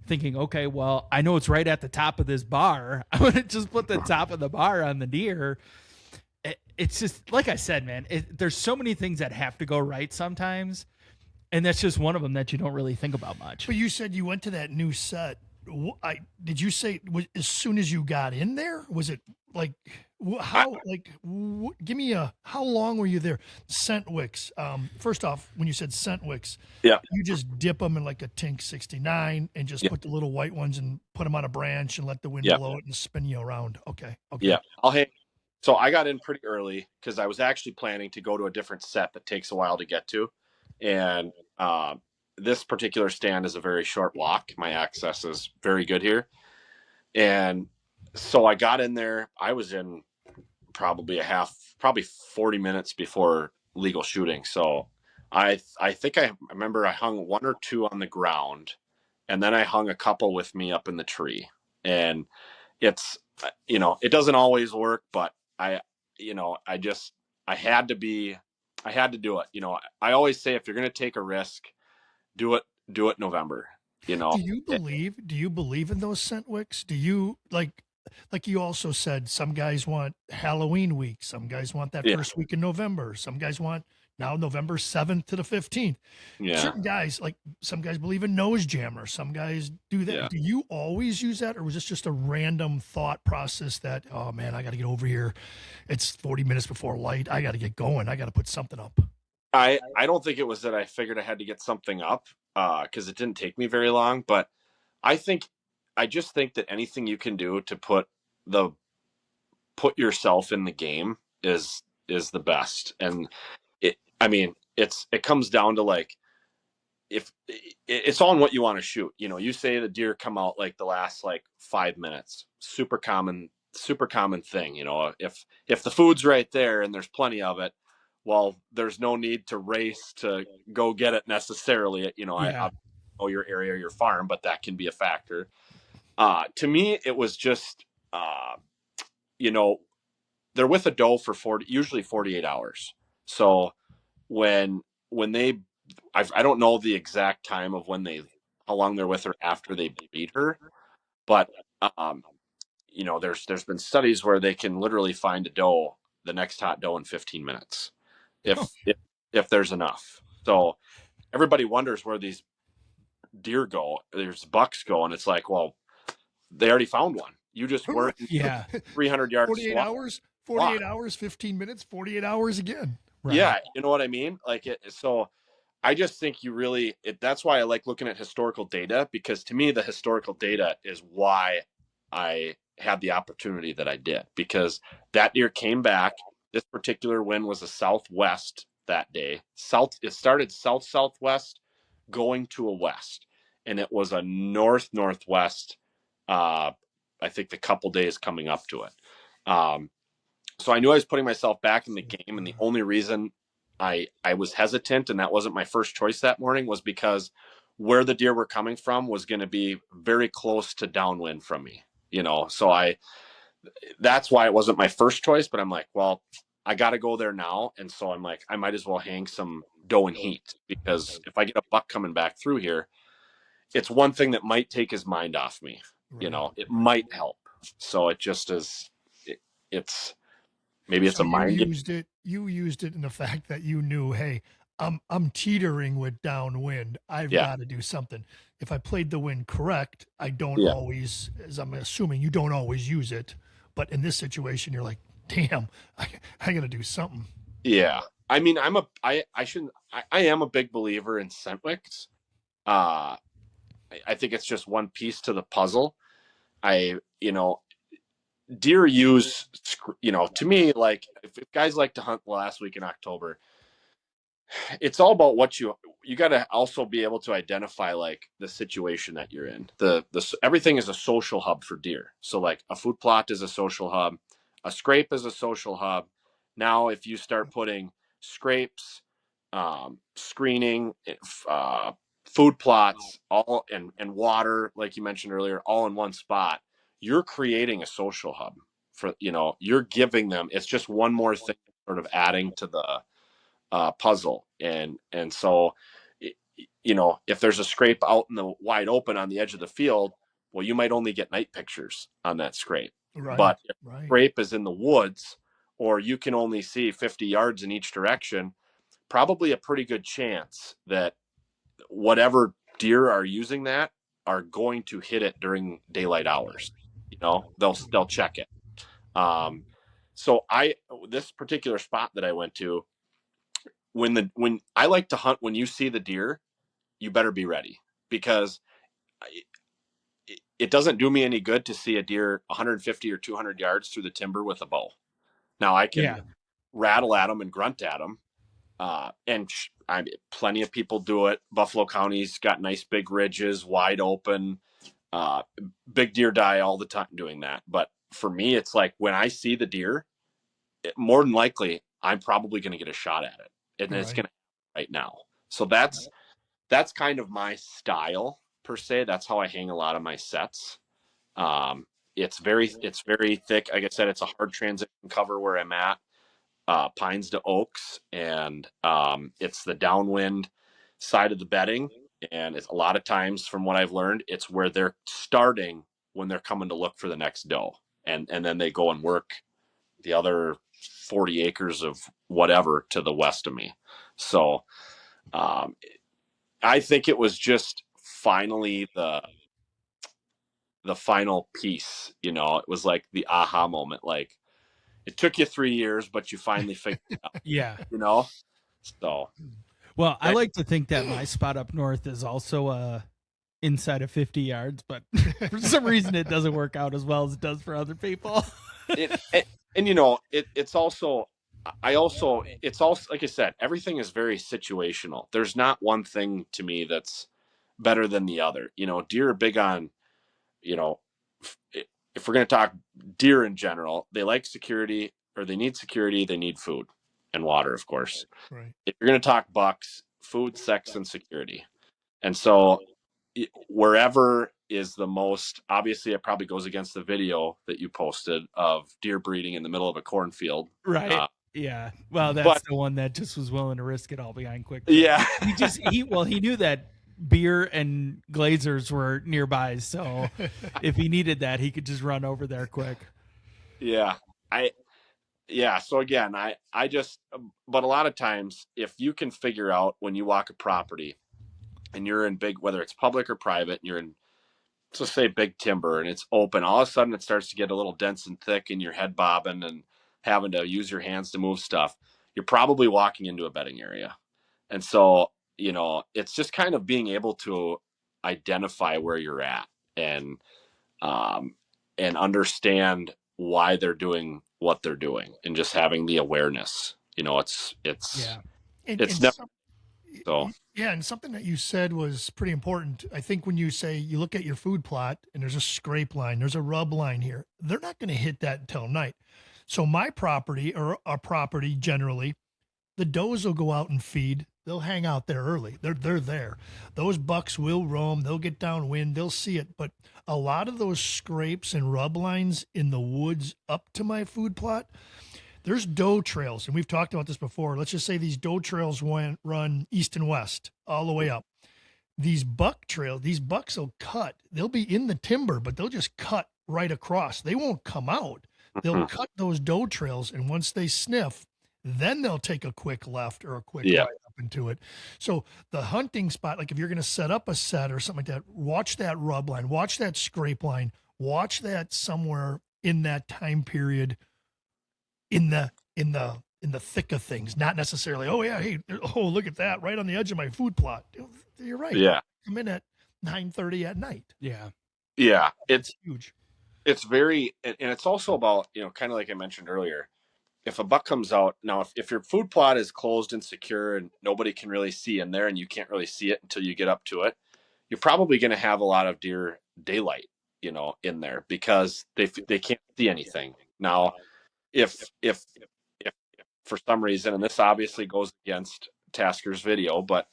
Speaker 2: thinking, okay, well, I know it's right at the top of this bar. I'm going to just put the top of the bar on the deer. It's just, like I said, man, there's so many things that have to go right sometimes. And that's just one of them that you don't really think about much.
Speaker 3: But you said you went to that new set. Did you say as soon as you got in there? Was it like how? Give me how long were you there? Scent wicks. First off, when you said scent wicks,
Speaker 4: Yeah.
Speaker 3: you just dip them in like a Tink 69 and just put the little white ones and put them on a branch and let the wind blow it and spin you around. Okay.
Speaker 4: Yeah. So I got in pretty early because I was actually planning to go to a different set that takes a while to get to. And this particular stand is a very short walk. My access is very good here. And so I got in there. I was in probably 40 minutes before legal shooting. So I think I remember I hung one or two on the ground, and then I hung a couple with me up in the tree. And it's, you know, it doesn't always work, but I had to do it. You know, I always say, if you're going to take a risk, do it November, you know.
Speaker 3: Do you believe in those scent wicks? Do you like you also said, some guys want Halloween week, some guys want that first week in November, some guys want now November 7th to the 15th.
Speaker 4: Yeah.
Speaker 3: Certain guys, like some guys believe in nose jammer, some guys do that.
Speaker 4: Yeah.
Speaker 3: Do you always use that, or was this just a random thought process that, oh man, I got to get over here, it's 40 minutes before light, I got to get going, I got to put something up?
Speaker 4: I don't think it was that I figured I had to get something up, because it didn't take me very long. But I just think that anything you can do to put yourself in the game is the best. And it comes down to, like, if it's on what you want to shoot. You know, you say the deer come out like the last like 5 minutes, super common thing. You know, if the food's right there and there's plenty of it, well, there's no need to race to go get it necessarily. You know, I know your area, your farm, but that can be a factor. To me, it was just, you know, they're with a doe for usually 48 hours. So when I don't know the exact time of how long they're with her after they breed her, but, you know, there's been studies where they can literally find a doe, the next hot doe, in 15 minutes. If there's enough. So everybody wonders where these deer go. There's bucks go, and it's like, well, they already found one. You just weren't 300 yards.
Speaker 3: 48 hours, 15 minutes, 48 hours again.
Speaker 4: Right. Yeah, you know what I mean? Like so I just think that's why I like looking at historical data, because to me the historical data is why I had the opportunity that I did, because that deer came back. This particular wind was a southwest that day. It started southwest going to a west, and it was a northwest. I think the couple days coming up to it. So I knew I was putting myself back in the game, and the only reason I was hesitant, and that wasn't my first choice that morning, was because where the deer were coming from was going to be very close to downwind from me. You know, so that's why it wasn't my first choice, but I'm like, well, I got to go there now. And so I'm like, I might as well hang some doe and heat, because if I get a buck coming back through here, it's one thing that might take his mind off me. Right. You know, it might help. So it just is, it's maybe it's a mind.
Speaker 3: You used it in the fact that you knew, hey, I'm teetering with downwind. I've got to do something. If I played the wind correct, I don't always, as I'm assuming, you don't always use it. But in this situation, you're like, damn, I got to do something.
Speaker 4: Yeah. I mean, I am a big believer in scent wicks. I think it's just one piece to the puzzle. Deer use, to me, like, if guys like to hunt the last week in October, it's all about what you got to also be able to identify, like, the situation that you're in. Everything is a social hub for deer. So like a food plot is a social hub, a scrape is a social hub. Now, if you start putting scrapes, screening, food plots, all and water, like you mentioned earlier, all in one spot, you're creating a social hub for, you're giving them, it's just one more thing sort of adding to the puzzle. And so, if there's a scrape out in the wide open on the edge of the field, well, you might only get night pictures on that scrape.
Speaker 3: Right.
Speaker 4: But if the
Speaker 3: Right.
Speaker 4: scrape is in the woods, or you can only see 50 yards in each direction, probably a pretty good chance that whatever deer are using that are going to hit it during daylight hours. They'll check it. So this particular spot that I went to, when I like to hunt, when you see the deer, you better be ready, because it doesn't do me any good to see a deer 150 or 200 yards through the timber with a bow. Now I can rattle at them and grunt at them. Plenty of people do it. Buffalo County's got nice big ridges, wide open. Big deer die all the time doing that. But for me, it's like when I see the deer, more than likely, I'm probably going to get a shot at it, and it's going to right now. So that's kind of my style per se. That's how I hang a lot of my sets. It's very thick. Like I said, it's a hard transition cover where I'm at. Pines to oaks, and it's the downwind side of the bedding, and it's a lot of times, from what I've learned, it's where they're starting when they're coming to look for the next doe, and then they go and work the other 40 acres of whatever to the west of me. So I think it was just finally the final piece. It was like the aha moment, like it took you 3 years, but you finally figured it out.
Speaker 2: Yeah.
Speaker 4: So.
Speaker 2: Well, I like to think that my spot up north is also inside of 50 yards, but for some reason it doesn't work out as well as it does for other people.
Speaker 4: It's also like I said, everything is very situational. There's not one thing to me that's better than the other. Deer are big on, if we're going to talk deer in general, they like security, or they need security. They need food and water, of course.
Speaker 3: Right.
Speaker 4: If you're going to talk bucks, food, sex, and security. And so wherever is the most, obviously it probably goes against the video that you posted of deer breeding in the middle of a cornfield.
Speaker 2: Right. Yeah. Well, that's the one that just was willing to risk it all behind quick.
Speaker 4: Yeah.
Speaker 2: He knew that beer and glazers were nearby, so if he needed that, he could just run over there quick.
Speaker 4: Yeah. So again, I just, but a lot of times, if you can figure out when you walk a property and you're in big, whether it's public or private, and you're in, let's say, big timber, and it's open, all of a sudden it starts to get a little dense and thick, and your head bobbing and having to use your hands to move stuff, you're probably walking into a bedding area. And so, it's just kind of being able to identify where you're at, and understand why they're doing what they're doing, and just having the awareness.
Speaker 3: And something that you said was pretty important. I think when you say you look at your food plot and there's a scrape line, there's a rub line here, they're not going to hit that until night. So my property, or our property generally, the does will go out and feed. They'll hang out there early. They're there. Those bucks will roam. They'll get downwind. They'll see it. But a lot of those scrapes and rub lines in the woods up to my food plot, there's doe trails, and we've talked about this before. Let's just say these doe trails run east and west all the way up. These buck trails, these bucks will cut. They'll be in the timber, but they'll just cut right across. They won't come out. They'll cut those doe trails, and once they sniff, then they'll take a quick left or a quick right up into it. So the hunting spot, like if you're going to set up a set or something like that, watch that rub line, watch that scrape line, watch that somewhere in that time period, in the thick of things, not necessarily, look at that right on the edge of my food plot. You're right.
Speaker 4: Yeah.
Speaker 3: Come in at 9:30 at night.
Speaker 2: Yeah.
Speaker 4: Yeah. It's
Speaker 3: huge.
Speaker 4: It's very, and it's also about, kind of like I mentioned earlier, if a buck comes out now, if your food plot is closed and secure and nobody can really see in there, and you can't really see it until you get up to it, you're probably going to have a lot of deer daylight, in there, because they can't see anything. Now, if for some reason, and this obviously goes against Tasker's video, but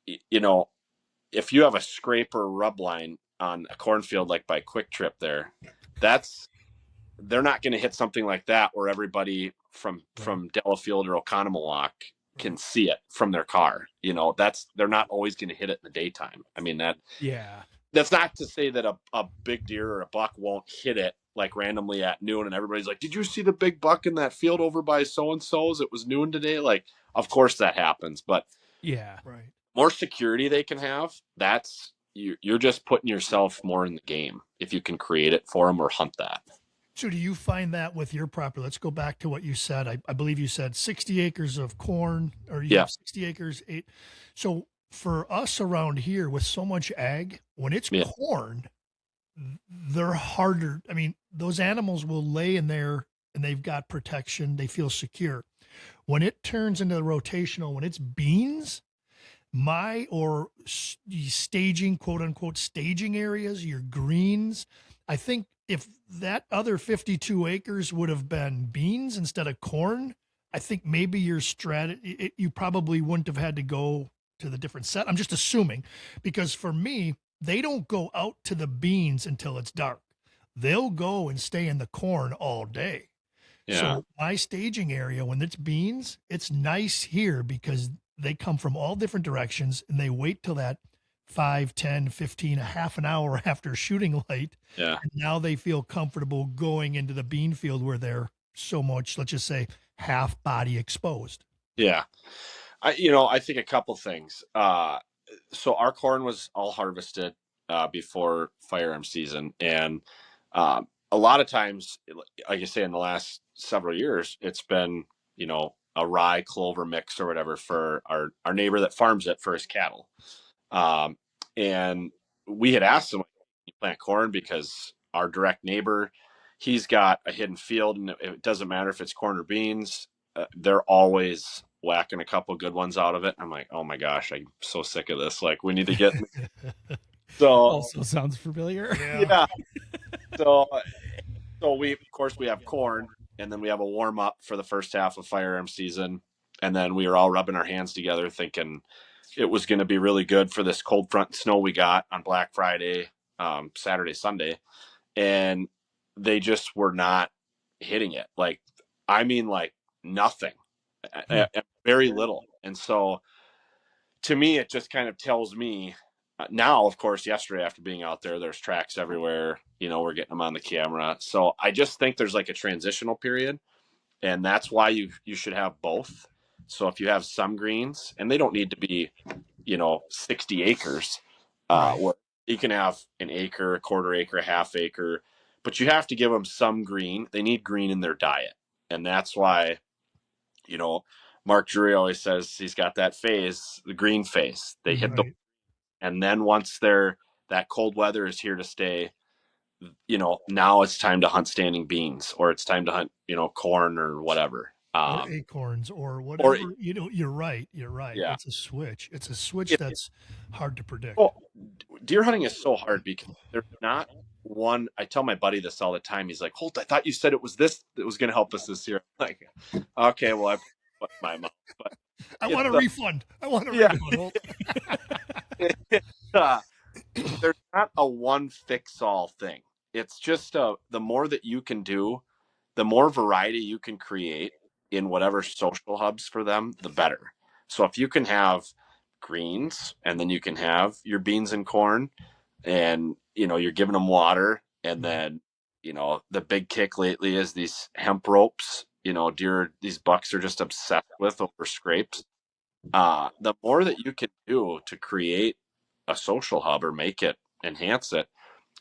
Speaker 4: you know, if you have a scraper rub line on a cornfield like by Quick Trip there, they're not going to hit something like that where everybody from Delafield or Oconomowoc can see it from their car. You know, they're not always going to hit it in the daytime. I mean, that's not to say that a big deer or a buck won't hit it like randomly at noon and everybody's like, did you see the big buck in that field over by so-and-so's? It was noon today. Like, of course that happens, but more security they can have. You're just putting yourself more in the game if you can create it for them or hunt that.
Speaker 3: So do you find that with your property? Let's go back to what you said. I believe you said 60 acres of corn, or you have 60 acres. So for us around here with so much ag, when it's corn, they're harder. I mean, those animals will lay in there and they've got protection. They feel secure. When it turns into the rotational, when it's beans, staging, quote unquote, staging areas, your greens, I think if that other 52 acres would have been beans instead of corn, I think maybe your strategy, you probably wouldn't have had to go to the different set. I'm just assuming, because for me, they don't go out to the beans until it's dark. They'll go and stay in the corn all day. Yeah. So my staging area, when it's beans, it's nice here because they come from all different directions and they wait till that 5, 10, 15, a half an hour after shooting light. Yeah. And now they feel comfortable going into the bean field where they're so much, let's just say, half body exposed.
Speaker 4: Yeah. I think a couple things. So our corn was all harvested before firearm season. And a lot of times, like you say, in the last several years, it's been, a rye clover mix or whatever for our neighbor that farms it for his cattle. And we had asked him, you plant corn, because our direct neighbor, he's got a hidden field, and it doesn't matter if it's corn or beans. They're always whacking a couple good ones out of it. I'm like, oh my gosh, I'm so sick of this. Like, we need to get. So
Speaker 2: also sounds familiar.
Speaker 4: Yeah. So we have corn, and then we have a warm up for the first half of firearm season. And then we were all rubbing our hands together thinking it was going to be really good for this cold front snow we got on Black Friday, Saturday, Sunday. And they just were not hitting it. Like nothing, very little. And so to me, it just kind of tells me now, of course, yesterday after being out there, there's tracks everywhere, we're getting them on the camera. So I just think there's like a transitional period, and that's why you should have both. So if you have some greens, and they don't need to be, 60 acres, where you can have an acre, a quarter acre, a half acre, but you have to give them some green. They need green in their diet. And that's why, Mark Drury always says he's got that phase, the green phase. They hit and then once that cold weather is here to stay, now it's time to hunt standing beans, or it's time to hunt, corn or whatever.
Speaker 3: Or acorns or whatever. You're right. Yeah. It's a switch. That's hard to predict.
Speaker 4: Well, deer hunting is so hard because there's not one. I tell my buddy this all the time. He's like, Holt, I thought you said it was this that was going to help us this year. I'm like, okay, well, I put my mouth, but
Speaker 3: I want a refund. Holt.
Speaker 4: There's not a one fix all thing. It's just the more that you can do, the more variety you can create in whatever social hubs for them, the better. So if you can have greens, and then you can have your beans and corn, and you're giving them water, and then the big kick lately is these hemp ropes. These bucks are just obsessed with over scrapes. The more that you can do to create a social hub or enhance it,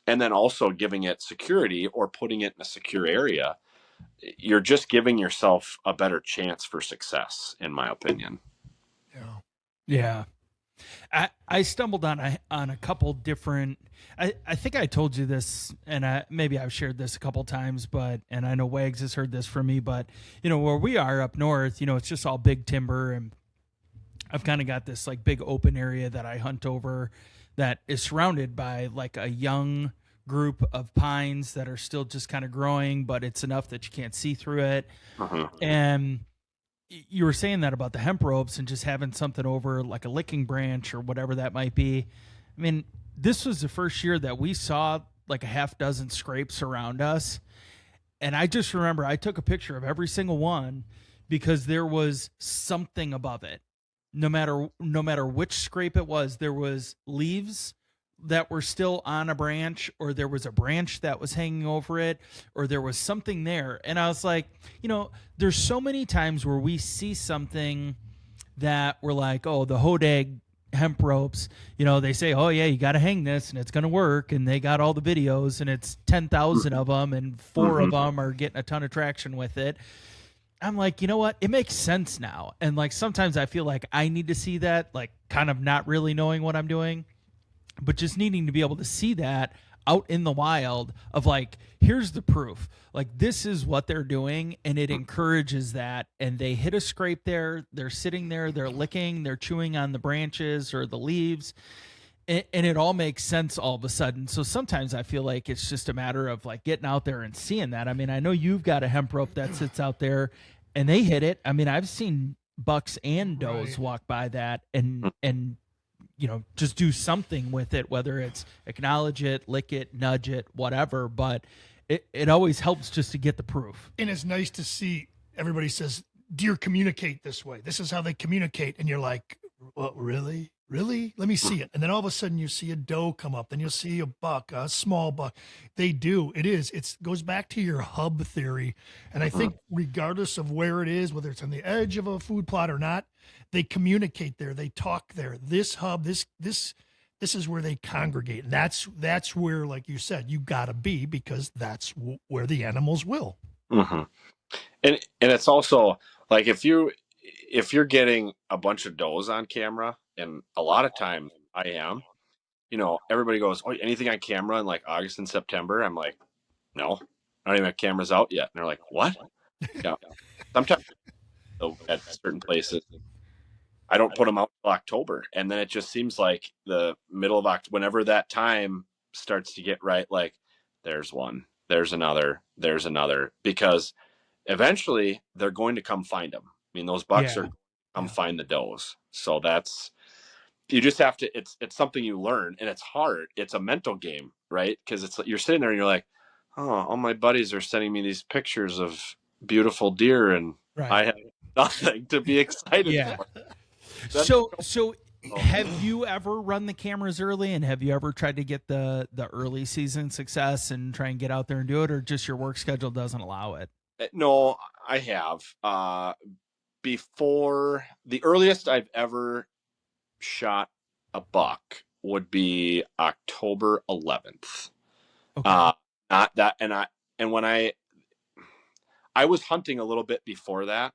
Speaker 4: and then also giving it security or putting it in a secure area, you're just giving yourself a better chance for success, in my opinion.
Speaker 2: Yeah. I stumbled on a couple different, I think I told you this, and maybe I've shared this a couple times, and I know Wags has heard this from me, but where we are up north, it's just all big timber, and I've kind of got this like big open area that I hunt over that is surrounded by like a young group of pines that are still just kind of growing, but it's enough that you can't see through it. And you were saying that about the hemp ropes and just having something over like a licking branch or whatever that might be. I mean, this was the first year that we saw like a half dozen scrapes around us. And I just remember I took a picture of every single one because there was something above it. No matter which scrape it was, there was leaves that were still on a branch, or there was a branch that was hanging over it, or there was something there. And I was like, there's so many times where we see something that we're like, oh, the Hodag hemp ropes, they say, oh yeah, you got to hang this and it's going to work. And they got all the videos and it's 10,000 of them and 4 of them are getting a ton of traction with it. I'm like, you know what? It makes sense now. And like, sometimes I feel like I need to see that, like kind of not really knowing what I'm doing, but just needing to be able to see that out in the wild of like, here's the proof. Like, this is what they're doing, and it encourages that. And they hit a scrape there. They're sitting there. They're licking. They're chewing on the branches or the leaves. And it all makes sense all of a sudden. So sometimes I feel like it's just a matter of like getting out there and seeing that. I mean, I know you've got a hemp rope that sits out there and they hit it. I mean, I've seen bucks and does walk by that and just do something with it, whether it's acknowledge it, lick it, nudge it, whatever. But it always helps just to get the proof.
Speaker 3: And it's nice to see everybody says, deer communicate this way. This is how they communicate. And you're like, well, really? Really? Let me see it. And then all of a sudden you see a doe come up, then you'll see a buck, a small buck. They do. It goes back to your hub theory. And I think regardless of where it is, whether it's on the edge of a food plot or not, they communicate there. They talk there. This hub, this is where they congregate. And that's where, like you said, you got to be, because that's where the animals will.
Speaker 4: Mm-hmm. And it's also like, if you're getting a bunch of does on camera, and a lot of times I am, everybody goes, oh, anything on camera in like August and September? I'm like, no, I don't even have cameras out yet. And they're like, what? Yeah. Sometimes at certain places, I don't put them out until October. And then it just seems like the middle of October, whenever that time starts to get right, like there's one, there's another, because eventually they're going to come find them. I mean, those bucks are come find the does. So you just have to, it's something you learn, and it's hard. It's a mental game, right? Because it's you're sitting there and you're like, oh, all my buddies are sending me these pictures of beautiful deer, and I have nothing to be excited for.
Speaker 2: So have you ever run the cameras early, and have you ever tried to get the early season success and try and get out there and do it, or just your work schedule doesn't allow it?
Speaker 4: No, I have. Before, the earliest I've ever shot a buck would be October 11th.
Speaker 2: Okay.
Speaker 4: Not that, and when I was hunting a little bit before that.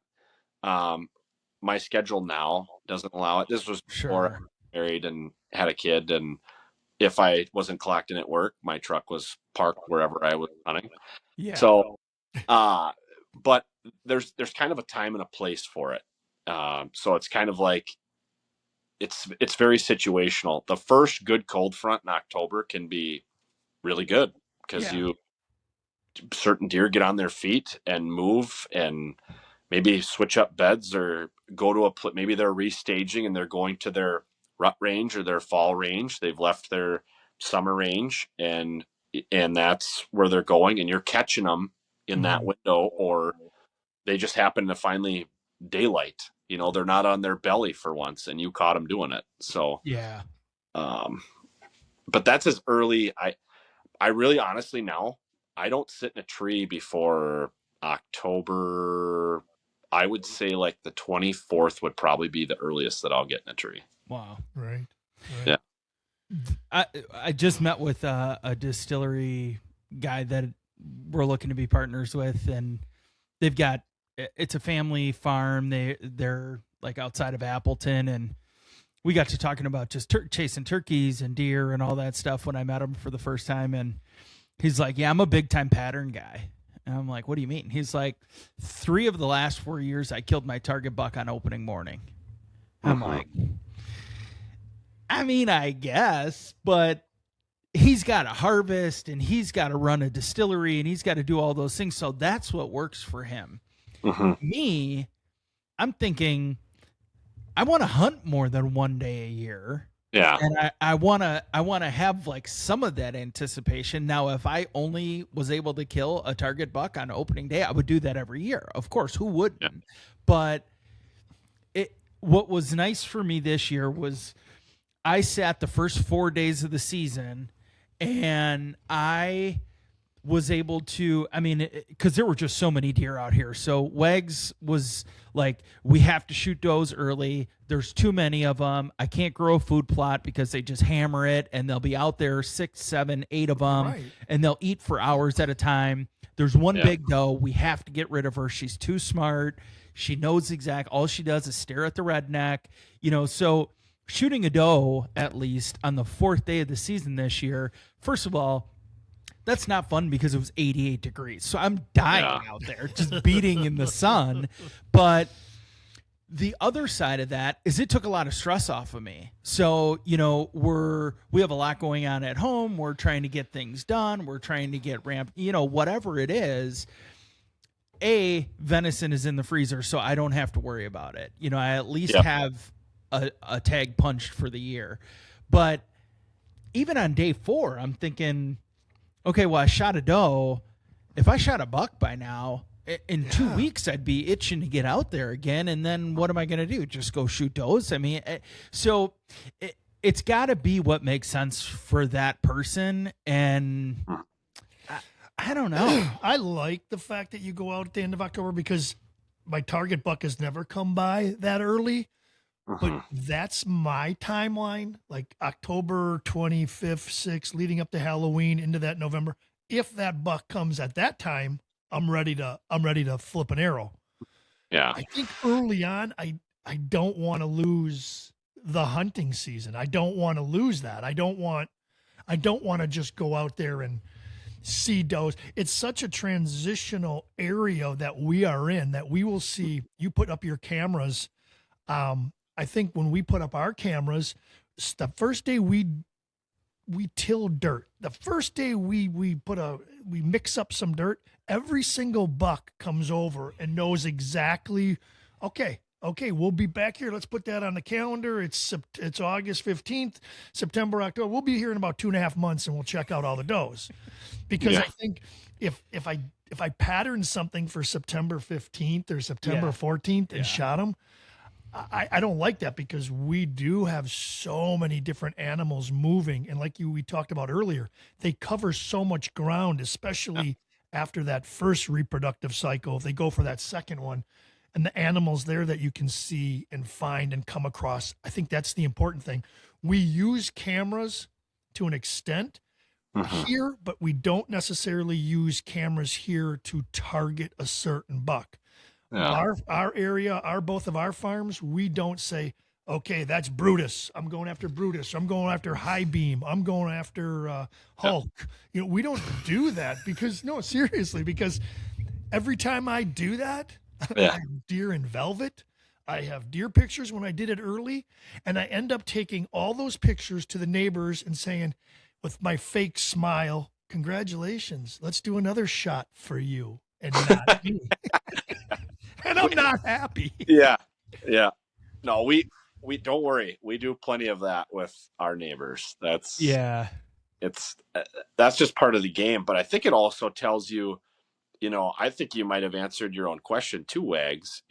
Speaker 4: My schedule now doesn't allow it. This was before I was married and had a kid, and if I wasn't collecting at work, my truck was parked wherever I was hunting.
Speaker 2: Yeah.
Speaker 4: So, but there's kind of a time and a place for it. So it's kind of like, it's very situational. The first good cold front in October can be really good, because certain deer get on their feet and move, and maybe switch up beds, or go to maybe they're restaging and they're going to their rut range or their fall range. They've left their summer range, and that's where they're going, and you're catching them in that window, or they just happen to finally daylight. They're not on their belly for once, and you caught them doing it. So but that's as early. I really, honestly, now I don't sit in a tree before October. I would say like the 24th would probably be the earliest that I'll get in a tree.
Speaker 2: Wow.
Speaker 3: Right.
Speaker 4: Yeah.
Speaker 2: I just met with a distillery guy that we're looking to be partners with, and it's a family farm. They're like outside of Appleton, and we got to talking about just chasing turkeys and deer and all that stuff when I met him for the first time. And he's like, yeah, I'm a big time pattern guy. And I'm like, what do you mean? He's like, 3 of the last 4 years, I killed my target buck on opening morning. I'm like, I mean, I guess, but he's got to harvest, and he's got to run a distillery, and he's got to do all those things. So that's what works for him. Me, I'm thinking I want to hunt more than one day a year.
Speaker 4: Yeah.
Speaker 2: And I wanna have like some of that anticipation. Now, if I only was able to kill a target buck on opening day, I would do that every year. Of course, who wouldn't?
Speaker 4: Yeah.
Speaker 2: But what was nice for me this year was I sat the first 4 days of the season, and I was able to, I mean, because there were just so many deer out here. So Wags was like, we have to shoot does early. There's too many of them. I can't grow a food plot because they just hammer it, and they'll be out there 6, 7, 8 of them,
Speaker 3: Right.
Speaker 2: and they'll eat for hours at a time. There's one
Speaker 4: Yeah.
Speaker 2: big doe. We have to get rid of her. She's too smart. She knows all she does is stare at the redneck, so shooting a doe, at least on the 4th day of the season this year, first of all, that's not fun because it was 88 degrees. So I'm dying out there, just beating in the sun. But the other side of that is it took a lot of stress off of me. So, we have a lot going on at home. We're trying to get things done. We're trying to get ramped, whatever it is. Venison is in the freezer, so I don't have to worry about it. I at least have a tag punched for the year. But even on day 4, I'm thinking, okay, well, I shot a doe. If I shot a buck by now, in 2 weeks, I'd be itching to get out there again. And then what am I going to do? Just go shoot does? I mean, so it's got to be what makes sense for that person. And I don't know.
Speaker 3: I like the fact that you go out at the end of October because my target buck has never come by that early. But that's my timeline, like October 25th, 6th, leading up to Halloween into that November. If that buck comes at that time, I'm ready to flip an arrow.
Speaker 4: Yeah.
Speaker 3: I think early on, I don't want to lose the hunting season. I don't want to lose that. I don't want to just go out there and see does. It's such a transitional area that we are in that we will see. You put up your cameras. I think when we put up our cameras, the first day we till dirt. The first day we mix up some dirt, every single buck comes over and knows exactly, okay, we'll be back here. Let's put that on the calendar. It's August 15th, September, October. We'll be here in about 2.5 months and we'll check out all the does. Because I think if I patterned something for September 15th or September 14th and shot them, I don't like that because we do have so many different animals moving. And like we talked about earlier, they cover so much ground, especially after that first reproductive cycle. If they go for that second one and the animals there that you can see and find and come across, I think that's the important thing. We use cameras to an extent here, but we don't necessarily use cameras here to target a certain buck.
Speaker 4: Yeah.
Speaker 3: Our area, both of our farms, we don't say, okay, that's Brutus. I'm going after Brutus. I'm going after High Beam. I'm going after Hulk. We don't do that because seriously, because every time I do that, I have deer in velvet. I have deer pictures when I did it early, and I end up taking all those pictures to the neighbors and saying, with my fake smile, congratulations, let's do another shot for you and not me. And I'm not happy.
Speaker 4: Yeah. No, we don't worry. We do plenty of that with our neighbors. That's just part of the game. But I think it also tells you, I think you might have answered your own question too, Wags.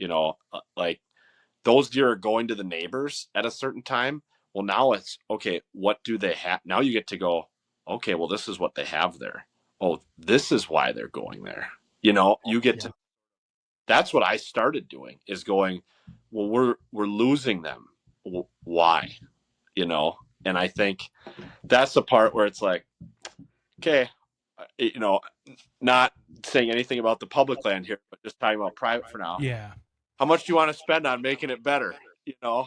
Speaker 4: Like those deer are going to the neighbors at a certain time. Well, now it's okay. What do they have? Now you get to go, okay, well, this is what they have there. Oh, this is why they're going there. You get to, that's what I started doing is going, well, we're losing them. Why? And I think that's the part where it's like, okay, not saying anything about the public land here, but just talking about private for now.
Speaker 2: Yeah.
Speaker 4: How much do you want to spend on making it better?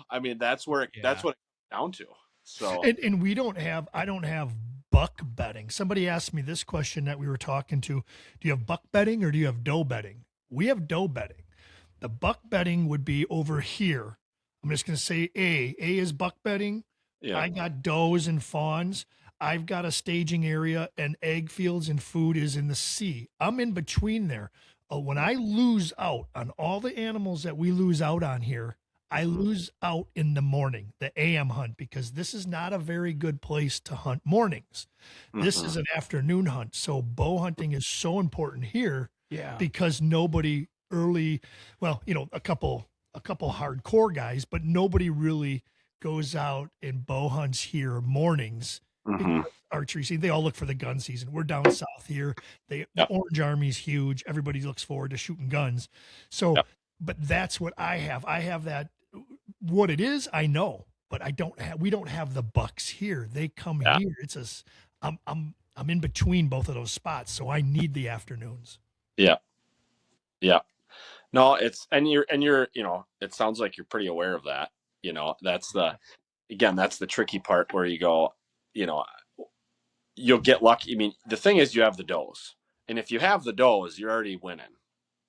Speaker 4: I mean, that's what it comes down to. So,
Speaker 3: and I don't have buck betting. Somebody asked me this question that we were talking to. Do you have buck betting or do you have doe betting? We have doe betting. The buck betting would be over here. I'm just going to say A. A is buck betting. Yeah. I got does and fawns. I've got a staging area and egg fields and food is in the C. I'm in between there. When I lose out on all the animals that we lose out on here, I lose out in the morning, the AM hunt, because this is not a very good place to hunt mornings. This is an afternoon hunt. So bow hunting is so important here
Speaker 2: Yeah.
Speaker 3: because nobody early, well, a couple hardcore guys, but nobody really goes out and bow hunts here mornings
Speaker 4: Mm-hmm.
Speaker 3: because archery season. They all look for the gun season. We're down south here. The
Speaker 4: Yep.
Speaker 3: Orange Army's huge. Everybody looks forward to shooting guns. So,
Speaker 4: Yep.
Speaker 3: but that's what I have. I have that. What it is, I know, but I don't have. We don't have the bucks here. They come
Speaker 4: Yeah.
Speaker 3: here. It's a. I'm in between both of those spots, so I need the afternoons.
Speaker 4: Yeah. Yeah. No, and you're, it sounds like you're pretty aware of that. That's the tricky part where you go, you know, you'll get lucky. I mean, the thing is you have the does. And if you have the does, you're already winning.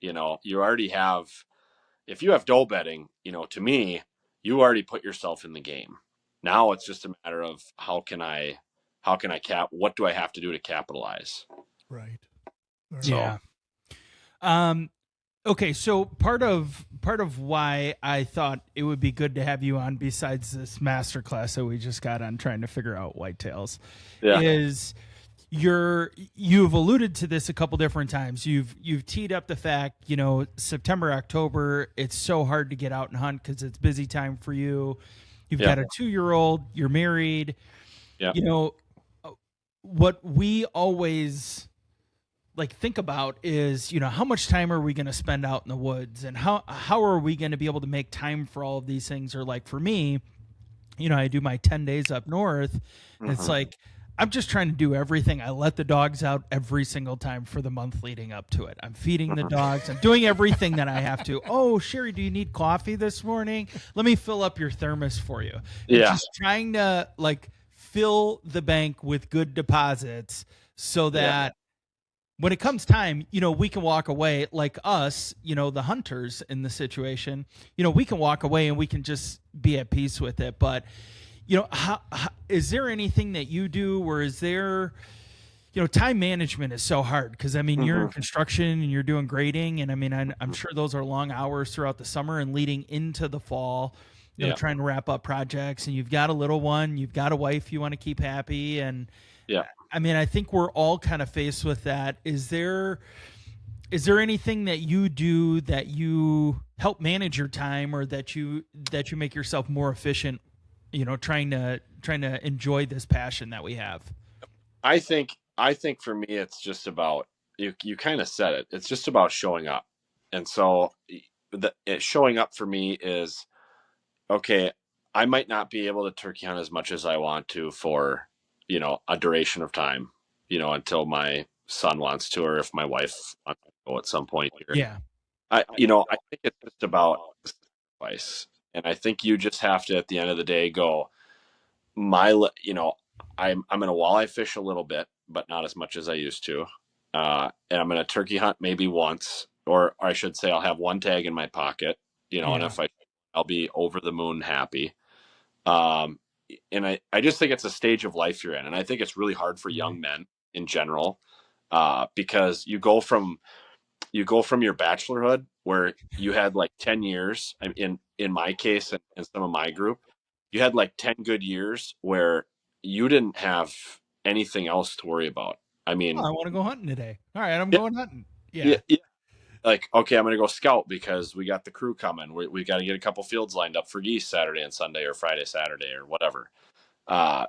Speaker 4: You already have, if you have doe bedding, to me, you already put yourself in the game. Now it's just a matter of what do I have to do to capitalize?
Speaker 3: Right.
Speaker 4: So,
Speaker 2: Yeah. Okay, so part of why I thought it would be good to have you on, besides this masterclass that we just got on trying to figure out whitetails,
Speaker 4: yeah.
Speaker 2: is you've alluded to this a couple different times. You've teed up the fact, September, October, it's so hard to get out and hunt because it's busy time for you. You've
Speaker 4: Yeah.
Speaker 2: got a 2-year-old, you're married.
Speaker 4: Yeah.
Speaker 2: What we always think about is, how much time are we going to spend out in the woods, and how are we going to be able to make time for all of these things? Or like for me, I do my 10 days up north, and it's like I'm just trying to do everything. I let the dogs out every single time for the month leading up to it. I'm feeding the dogs. I'm doing everything that I have to. Oh, Sherry, do you need coffee this morning? Let me fill up your thermos for you.
Speaker 4: Yeah.
Speaker 2: Just trying to fill the bank with good deposits so that when it comes time, we can walk away like us, the hunters in the situation, we can walk away and we can just be at peace with it. But, how is there anything that you do, or is there, time management is so hard because, I mean, you're in construction and you're doing grading. And I mean, I'm sure those are long hours throughout the summer and leading into the fall, trying to wrap up projects, and you've got a little one, you've got a wife you want to keep happy. And I mean, I think we're all kind of faced with that. Is there anything that you do that you help manage your time, or that you make yourself more efficient, trying to enjoy this passion that we have?
Speaker 4: I think for me, it's just about, you kind of said it. It's just about showing up. And so showing up for me is, okay, I might not be able to turkey hunt as much as I want to for, a duration of time, until my son wants to, or if my wife wants to go at some point here.
Speaker 2: Yeah.
Speaker 4: I think it's just about sacrifice. And I think you just have to, at the end of the day, go, I'm going to walleye fish a little bit, but not as much as I used to. And I'm going to turkey hunt maybe once, or I should say I'll have one tag in my pocket, and if I'll be over the moon happy. And I just think it's a stage of life you're in. And I think it's really hard for young men in general, because you go from your bachelorhood where you had like 10 years in my case, and some of my group, you had like 10 good years where you didn't have anything else to worry about. I mean,
Speaker 2: I want to go hunting today. All right, I'm going hunting.
Speaker 4: yeah. Like, okay, I'm going to go scout because we got the crew coming. We got to get a couple fields lined up for geese Saturday and Sunday, or Friday, Saturday, or whatever. I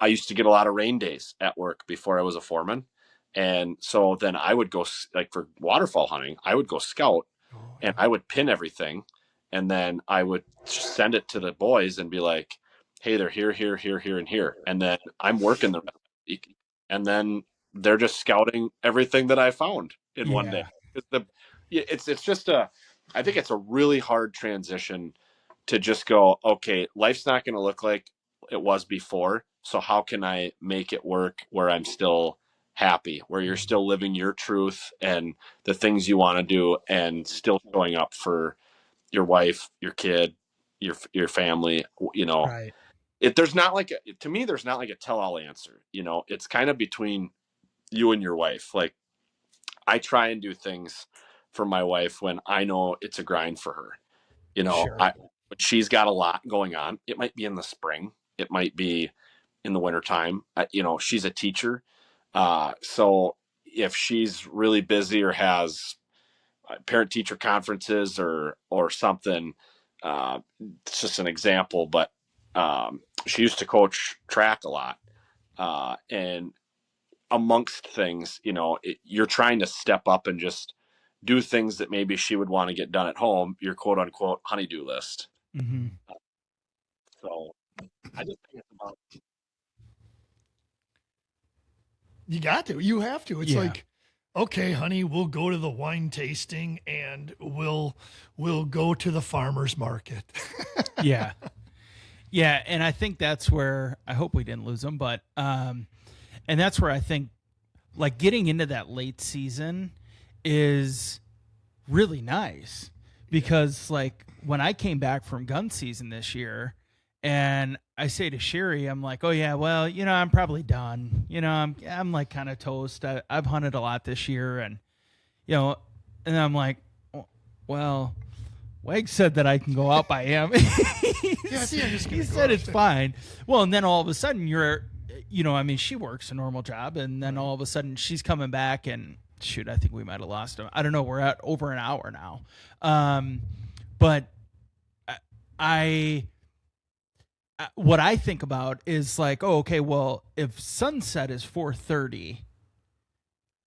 Speaker 4: used to get a lot of rain days at work before I was a foreman. And so then I would go, like for waterfowl hunting, I would go scout, and I would pin everything. And then I would send it to the boys and be like, hey, they're here, here, here, here, and here. And then I'm working the rest of the week. And then they're just scouting everything that I found in one day. It's just I think it's a really hard transition to just go, okay, life's not going to look like it was before. So how can I make it work where I'm still happy, where you're still living your truth and the things you want to do, and still showing up for your wife, your kid, your family,
Speaker 2: Right.
Speaker 4: there's not like to me, there's not like a tell-all answer. It's kind of between you and your wife. Like, I try and do things for my wife when I know it's a grind for her.
Speaker 2: Sure.
Speaker 4: But she's got a lot going on. It might be in the spring. It might be in the wintertime. She's a teacher. So if she's really busy or has parent teacher conferences or something, it's just an example, but she used to coach track a lot. And amongst things, you're trying to step up and just do things that maybe she would want to get done at home, your quote unquote honeydew list.
Speaker 2: Mm-hmm.
Speaker 4: So I just think it's about.
Speaker 3: You got to. You have to. It's
Speaker 2: Yeah.
Speaker 3: like, okay, honey, we'll go to the wine tasting and we'll go to the farmer's market.
Speaker 2: Yeah. Yeah. And I think that's where I hope we didn't lose them, but, and that's where I think like getting into that late season is really nice because like when I came back from gun season this year and I say to Sherry, I'm like, oh yeah, well, I'm probably done. I'm like kind of toast. I've hunted a lot this year and, and I'm like, well, Weg said that I can go out by him.
Speaker 3: Yeah, I think I'm just gonna
Speaker 2: He
Speaker 3: go
Speaker 2: said
Speaker 3: out
Speaker 2: it's
Speaker 3: there.
Speaker 2: fine. Well, and then all of a sudden you're, she works a normal job, and then all of a sudden she's coming back, and shoot, I think we might have lost him. I don't know. We're at over an hour now, but what I think about is like, oh, okay, well, if sunset is 4:30.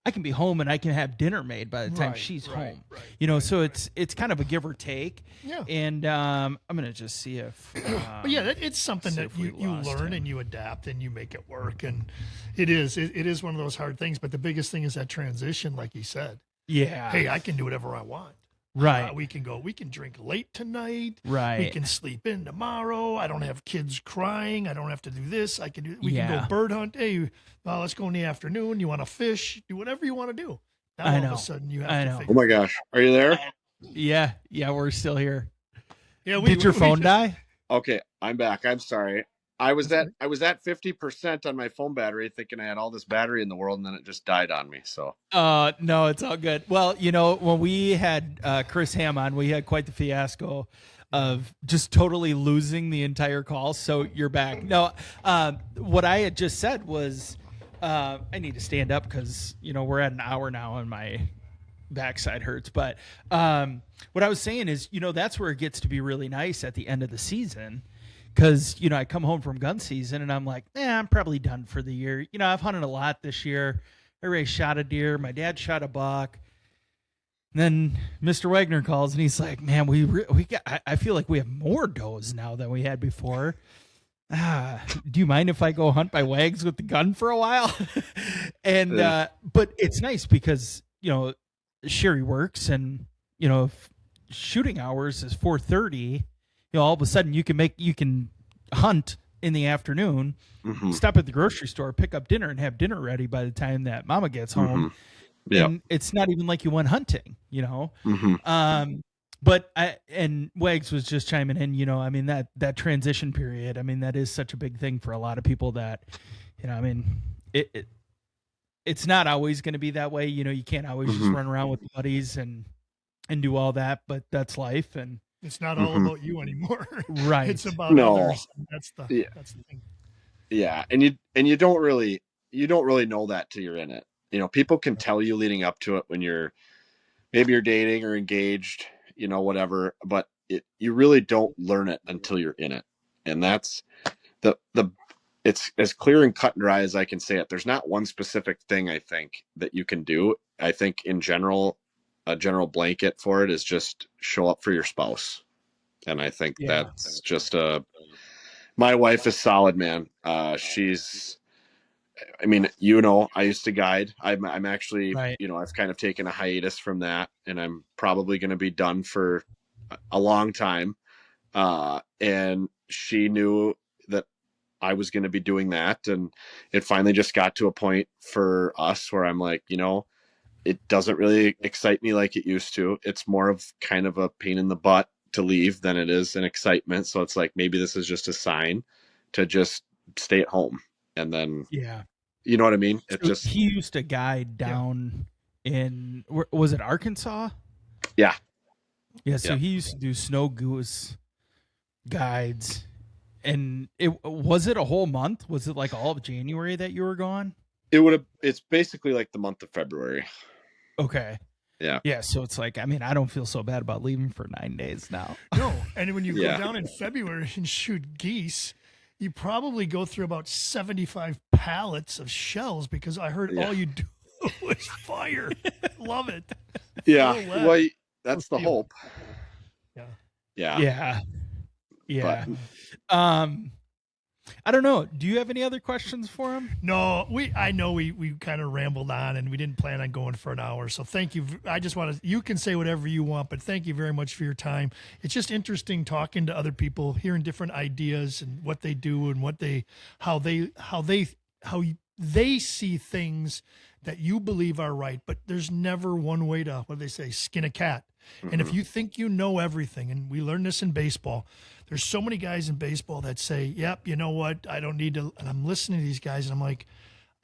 Speaker 2: I can be home and I can have dinner made by the time she's home.
Speaker 3: Right,
Speaker 2: so it's kind of a give or take.
Speaker 3: Yeah.
Speaker 2: And I'm gonna just see if.
Speaker 3: But yeah, it's something
Speaker 2: see
Speaker 3: that
Speaker 2: if we
Speaker 3: you
Speaker 2: lost
Speaker 3: learn
Speaker 2: him.
Speaker 3: and you adapt and you make it work. And it is one of those hard things. But the biggest thing is that transition, like you said.
Speaker 2: Yeah.
Speaker 3: Hey, I can do whatever I want.
Speaker 2: Right.
Speaker 3: We can drink late tonight.
Speaker 2: Right.
Speaker 3: We can sleep in tomorrow. I don't have kids crying. I don't have to do this. We can
Speaker 2: Yeah.
Speaker 3: go bird hunt. Hey, let's go in the afternoon. You want to fish? Do whatever you want to do. Now
Speaker 2: I
Speaker 3: all
Speaker 2: know.
Speaker 3: of a sudden you have
Speaker 2: I
Speaker 3: to
Speaker 2: know.
Speaker 3: figure.
Speaker 4: Oh my gosh, are you there?
Speaker 2: Yeah. We're still here.
Speaker 3: Yeah,
Speaker 2: Did your phone
Speaker 3: just-
Speaker 2: die?
Speaker 4: Okay, I'm back. I'm sorry. I was at 50% on my phone battery, thinking I had all this battery in the world, and then it just died on me. So
Speaker 2: No, it's all good. Well, when we had Chris Ham on, we had quite the fiasco of just totally losing the entire call. So you're back. No, what I had just said was I need to stand up because we're at an hour now and my backside hurts. But what I was saying is, that's where it gets to be really nice at the end of the season. Because, I come home from gun season and I'm like, I'm probably done for the year. I've hunted a lot this year. I already shot a deer. My dad shot a buck. And then Mr. Wagner calls and he's like, man, we got, I feel like we have more does now than we had before. Do you mind if I go hunt by Wags with the gun for a while? And, but it's nice because, Sherry works and, if shooting hours is 4:30, all of a sudden you can hunt in the afternoon, stop at the grocery store, pick up dinner, and have dinner ready by the time that Mama gets home.
Speaker 4: Yeah,
Speaker 2: and it's not even like you went hunting,
Speaker 4: Mm-hmm.
Speaker 2: But Wags was just chiming in, that transition period, that is such a big thing for a lot of people that, it's not always going to be that way. You can't always just run around with buddies and do all that, but that's life. And
Speaker 3: It's not all about you anymore.
Speaker 2: Right.
Speaker 3: It's about
Speaker 4: No.
Speaker 3: others. That's the thing.
Speaker 4: Yeah, and you don't really know that till you're in it. People can tell you leading up to it when you're dating or engaged, whatever, but you really don't learn it until you're in it. And that's it's as clear and cut and dry as I can say it. There's not one specific thing I think that you can do. I think in general, a general blanket for it is just show up for your spouse. And I think that's just my wife is solid, man. She's, I used to guide. I'm actually,
Speaker 2: Right.
Speaker 4: I've kind of taken a hiatus from that, and I'm probably going to be done for a long time. And she knew that I was going to be doing that. And it finally just got to a point for us where I'm like, it doesn't really excite me like it used to. It's more of kind of a pain in the butt to leave than it is an excitement. So it's like, maybe this is just a sign to just stay at home. And then, you know what I mean? It
Speaker 2: So
Speaker 4: just,
Speaker 2: he used to guide down in, was it Arkansas?
Speaker 4: Yeah.
Speaker 2: Yeah, so
Speaker 4: Yeah.
Speaker 2: he used to do snow goose guides, and was it a whole month? Was it like all of January that you were gone?
Speaker 4: It's basically like the month of February.
Speaker 2: Okay.
Speaker 4: Yeah.
Speaker 2: Yeah, so it's like, I mean, I don't feel so bad about leaving for 9 days now.
Speaker 3: No, and when you
Speaker 4: Yeah.
Speaker 3: go down in February and shoot geese, you probably go through about 75 pallets of shells because I heard all you do is fire. Love it.
Speaker 4: Yeah.
Speaker 3: Full lead.
Speaker 4: Well, that's the
Speaker 3: Steel.
Speaker 4: hope.
Speaker 3: Yeah.
Speaker 2: Yeah. Yeah.
Speaker 4: But,
Speaker 2: I don't know. Do you have any other questions for him?
Speaker 3: No, I know we kind of rambled on and we didn't plan on going for an hour. So thank you. I just want to, you can say whatever you want, but thank you very much for your time. It's just interesting talking to other people, hearing different ideas and what they do and how they see things that you believe are right, but there's never one way to, what do they say, skin a cat. And if you think you know everything, and we learned this in baseball, there's so many guys in baseball that say, yep, you know what, I don't need to. And I'm listening to these guys, and I'm like,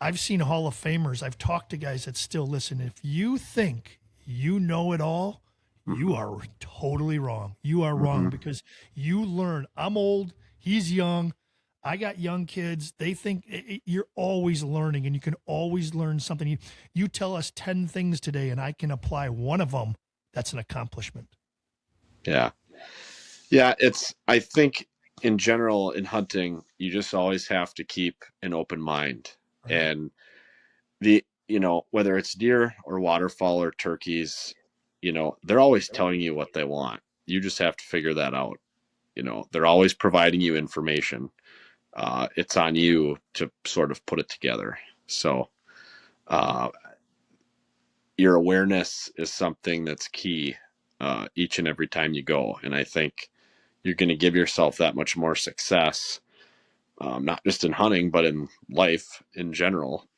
Speaker 3: I've seen Hall of Famers. I've talked to guys that still listen. If you think you know it all, you are totally wrong. You are wrong because you learn. I'm old. He's young. I got young kids. They think you're always learning, and you can always learn something. You tell us 10 things today, and I can apply one of them. That's an accomplishment.
Speaker 4: Yeah. Yeah. I think in general in hunting, you just always have to keep an open mind. Right. And whether it's deer or waterfowl or turkeys, they're always telling you what they want. You just have to figure that out. They're always providing you information. It's on you to sort of put it together. So, your awareness is something that's key each and every time you go. And I think you're going to give yourself that much more success, not just in hunting, but in life in general.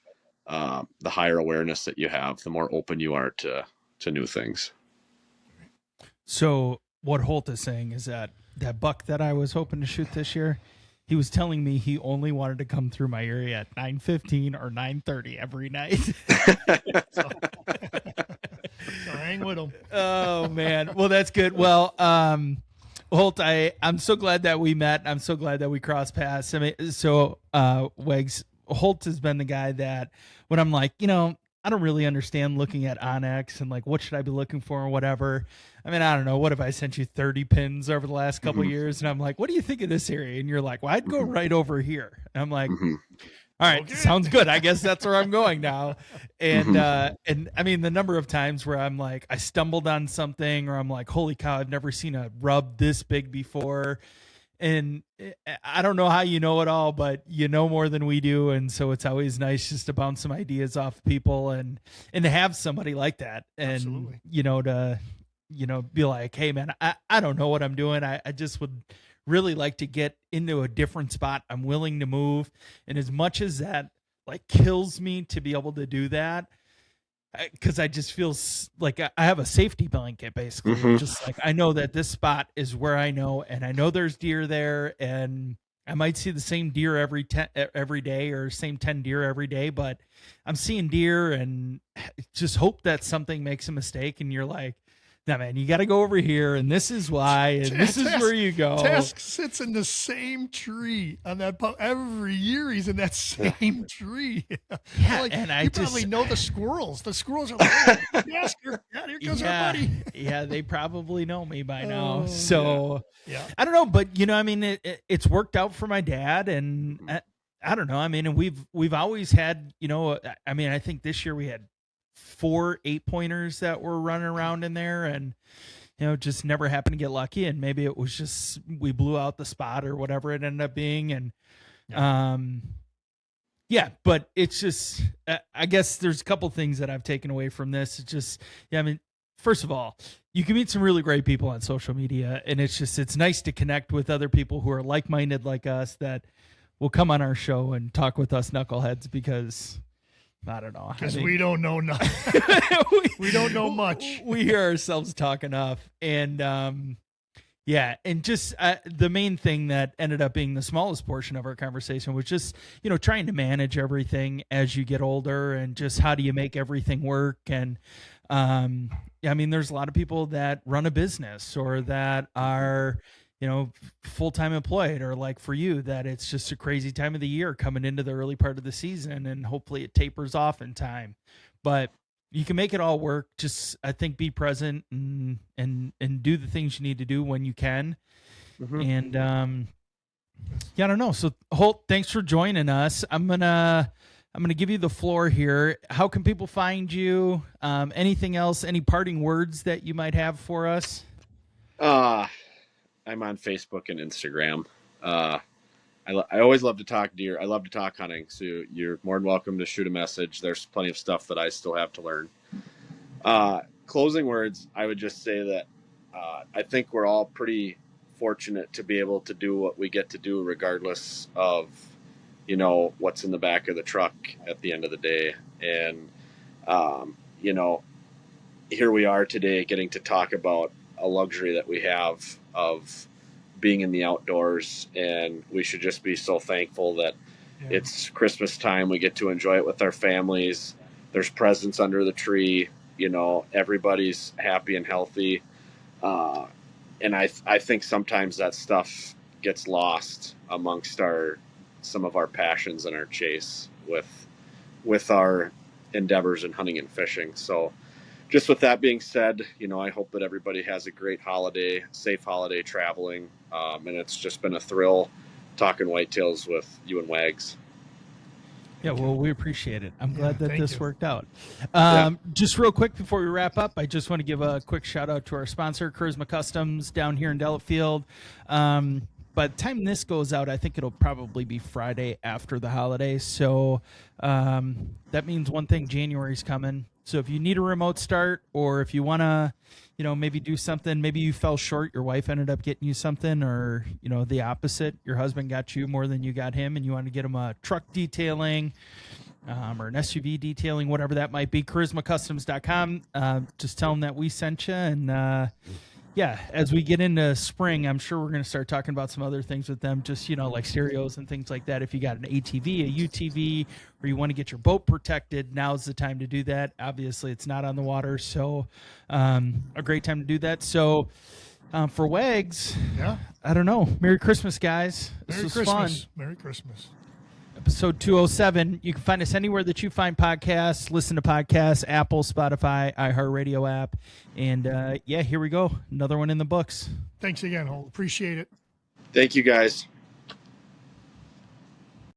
Speaker 4: The higher awareness that you have, the more open you are to new things.
Speaker 2: So what Holt is saying is that buck that I was hoping to shoot this year, he was telling me he only wanted to come through my area at 9:15 or 9:30 every night.
Speaker 3: So hang with him.
Speaker 2: Oh man. Well, that's good. Well, Holt, I'm so glad that we met. I'm so glad that we crossed paths. I mean, so Wags, Holt has been the guy that when I'm like, I don't really understand looking at Onyx and like, what should I be looking for or whatever. I mean, I don't know. What if I sent you 30 pins over the last couple of years? And I'm like, what do you think of this area? And you're like, well, I'd go right over here. And I'm like, all right, okay. Sounds good. I guess that's where I'm going now. And, and I mean, the number of times where I'm like, I stumbled on something or I'm like, holy cow, I've never seen a rub this big before. And I don't know how you know it all, but you know more than we do. And so it's always nice just to bounce some ideas off people and to have somebody like that. And,
Speaker 3: absolutely.
Speaker 2: To, be like, hey man, I don't know what I'm doing. I just would really like to get into a different spot. I'm willing to move. And as much as that like kills me to be able to do that, because I just feel like I have a safety blanket, basically. Just like I know that this spot is where I know, and I know there's deer there, and I might see the same deer every day or same 10 deer every day, but I'm seeing deer and just hope that something makes a mistake, and you're like, no, man, you got to go over here, and this is why, and this is where you go.
Speaker 3: Task sits in the same tree on that every year. He's in that same tree.
Speaker 2: Yeah,
Speaker 3: like,
Speaker 2: and
Speaker 3: you probably know the squirrels. The squirrels are like, oh, here comes our buddy.
Speaker 2: Yeah, they probably know me by now. So
Speaker 3: yeah.
Speaker 2: I don't know, but I mean, it's worked out for my dad, and I don't know. I mean, and we've always had, I mean, I think this year we had 4 8-pointers that were running around in there, and just never happened to get lucky, and maybe it was just we blew out the spot or whatever it ended up being. And but it's just I guess there's a couple things that I've taken away from this. It's just I mean, first of all, you can meet some really great people on social media, and it's nice to connect with other people who are like-minded like us that will come on our show and talk with us knuckleheads, because I don't know.
Speaker 3: Because we don't know nothing. we don't know much.
Speaker 2: We hear ourselves talk enough. And and just the main thing that ended up being the smallest portion of our conversation was just, trying to manage everything as you get older, and just how do you make everything work. And I mean, there's a lot of people that run a business or that are, full-time employed, or like for you, that it's just a crazy time of the year coming into the early part of the season, and hopefully it tapers off in time. But you can make it all work. Just, I think, be present and do the things you need to do when you can.
Speaker 4: Mm-hmm.
Speaker 2: And yeah, I don't know. So Holt, thanks for joining us. I'm gonna give you the floor here. How can people find you? Anything else? Any parting words that you might have for us?
Speaker 4: I'm on Facebook and Instagram. I always love to talk deer. I love to talk hunting. So you're more than welcome to shoot a message. There's plenty of stuff that I still have to learn. Closing words, I would just say that I think we're all pretty fortunate to be able to do what we get to do, regardless of, what's in the back of the truck at the end of the day. And, here we are today getting to talk about a luxury that we have of being in the outdoors, and we should just be so thankful that it's Christmas time. We get to enjoy it with our families. There's presents under the tree. Everybody's happy and healthy. And I think sometimes that stuff gets lost amongst some of our passions and our chase with our endeavors in hunting and fishing. So just with that being said, I hope that everybody has a great holiday, safe holiday traveling. And it's just been a thrill talking whitetails with you and Wags.
Speaker 2: Yeah, well, we appreciate it. I'm glad that this worked out.
Speaker 4: Yeah.
Speaker 2: Just real quick before we wrap up, I just want to give a quick shout out to our sponsor, Charisma Customs, down here in Delafield. By the time this goes out, I think it'll probably be Friday after the holiday. So that means one thing: January's coming. So if you need a remote start, or if you want to, maybe do something, maybe you fell short, your wife ended up getting you something, or, the opposite, your husband got you more than you got him, and you want to get him a truck detailing or an SUV detailing, whatever that might be, charismacustoms.com. Just tell them that we sent you. And yeah, as we get into spring, I'm sure we're going to start talking about some other things with them, just, like stereos and things like that. If you got an ATV, a UTV, or you want to get your boat protected, now's the time to do that. Obviously, it's not on the water, so a great time to do that. So for Wags, I don't know. Merry Christmas, guys. This was fun.
Speaker 3: Merry Christmas.
Speaker 2: Episode 207. You can find us anywhere that you find podcasts, listen to podcasts, Apple, Spotify, iHeartRadio app. And yeah, here we go. Another one in the books.
Speaker 3: Thanks again, Holt. Appreciate it.
Speaker 4: Thank you, guys.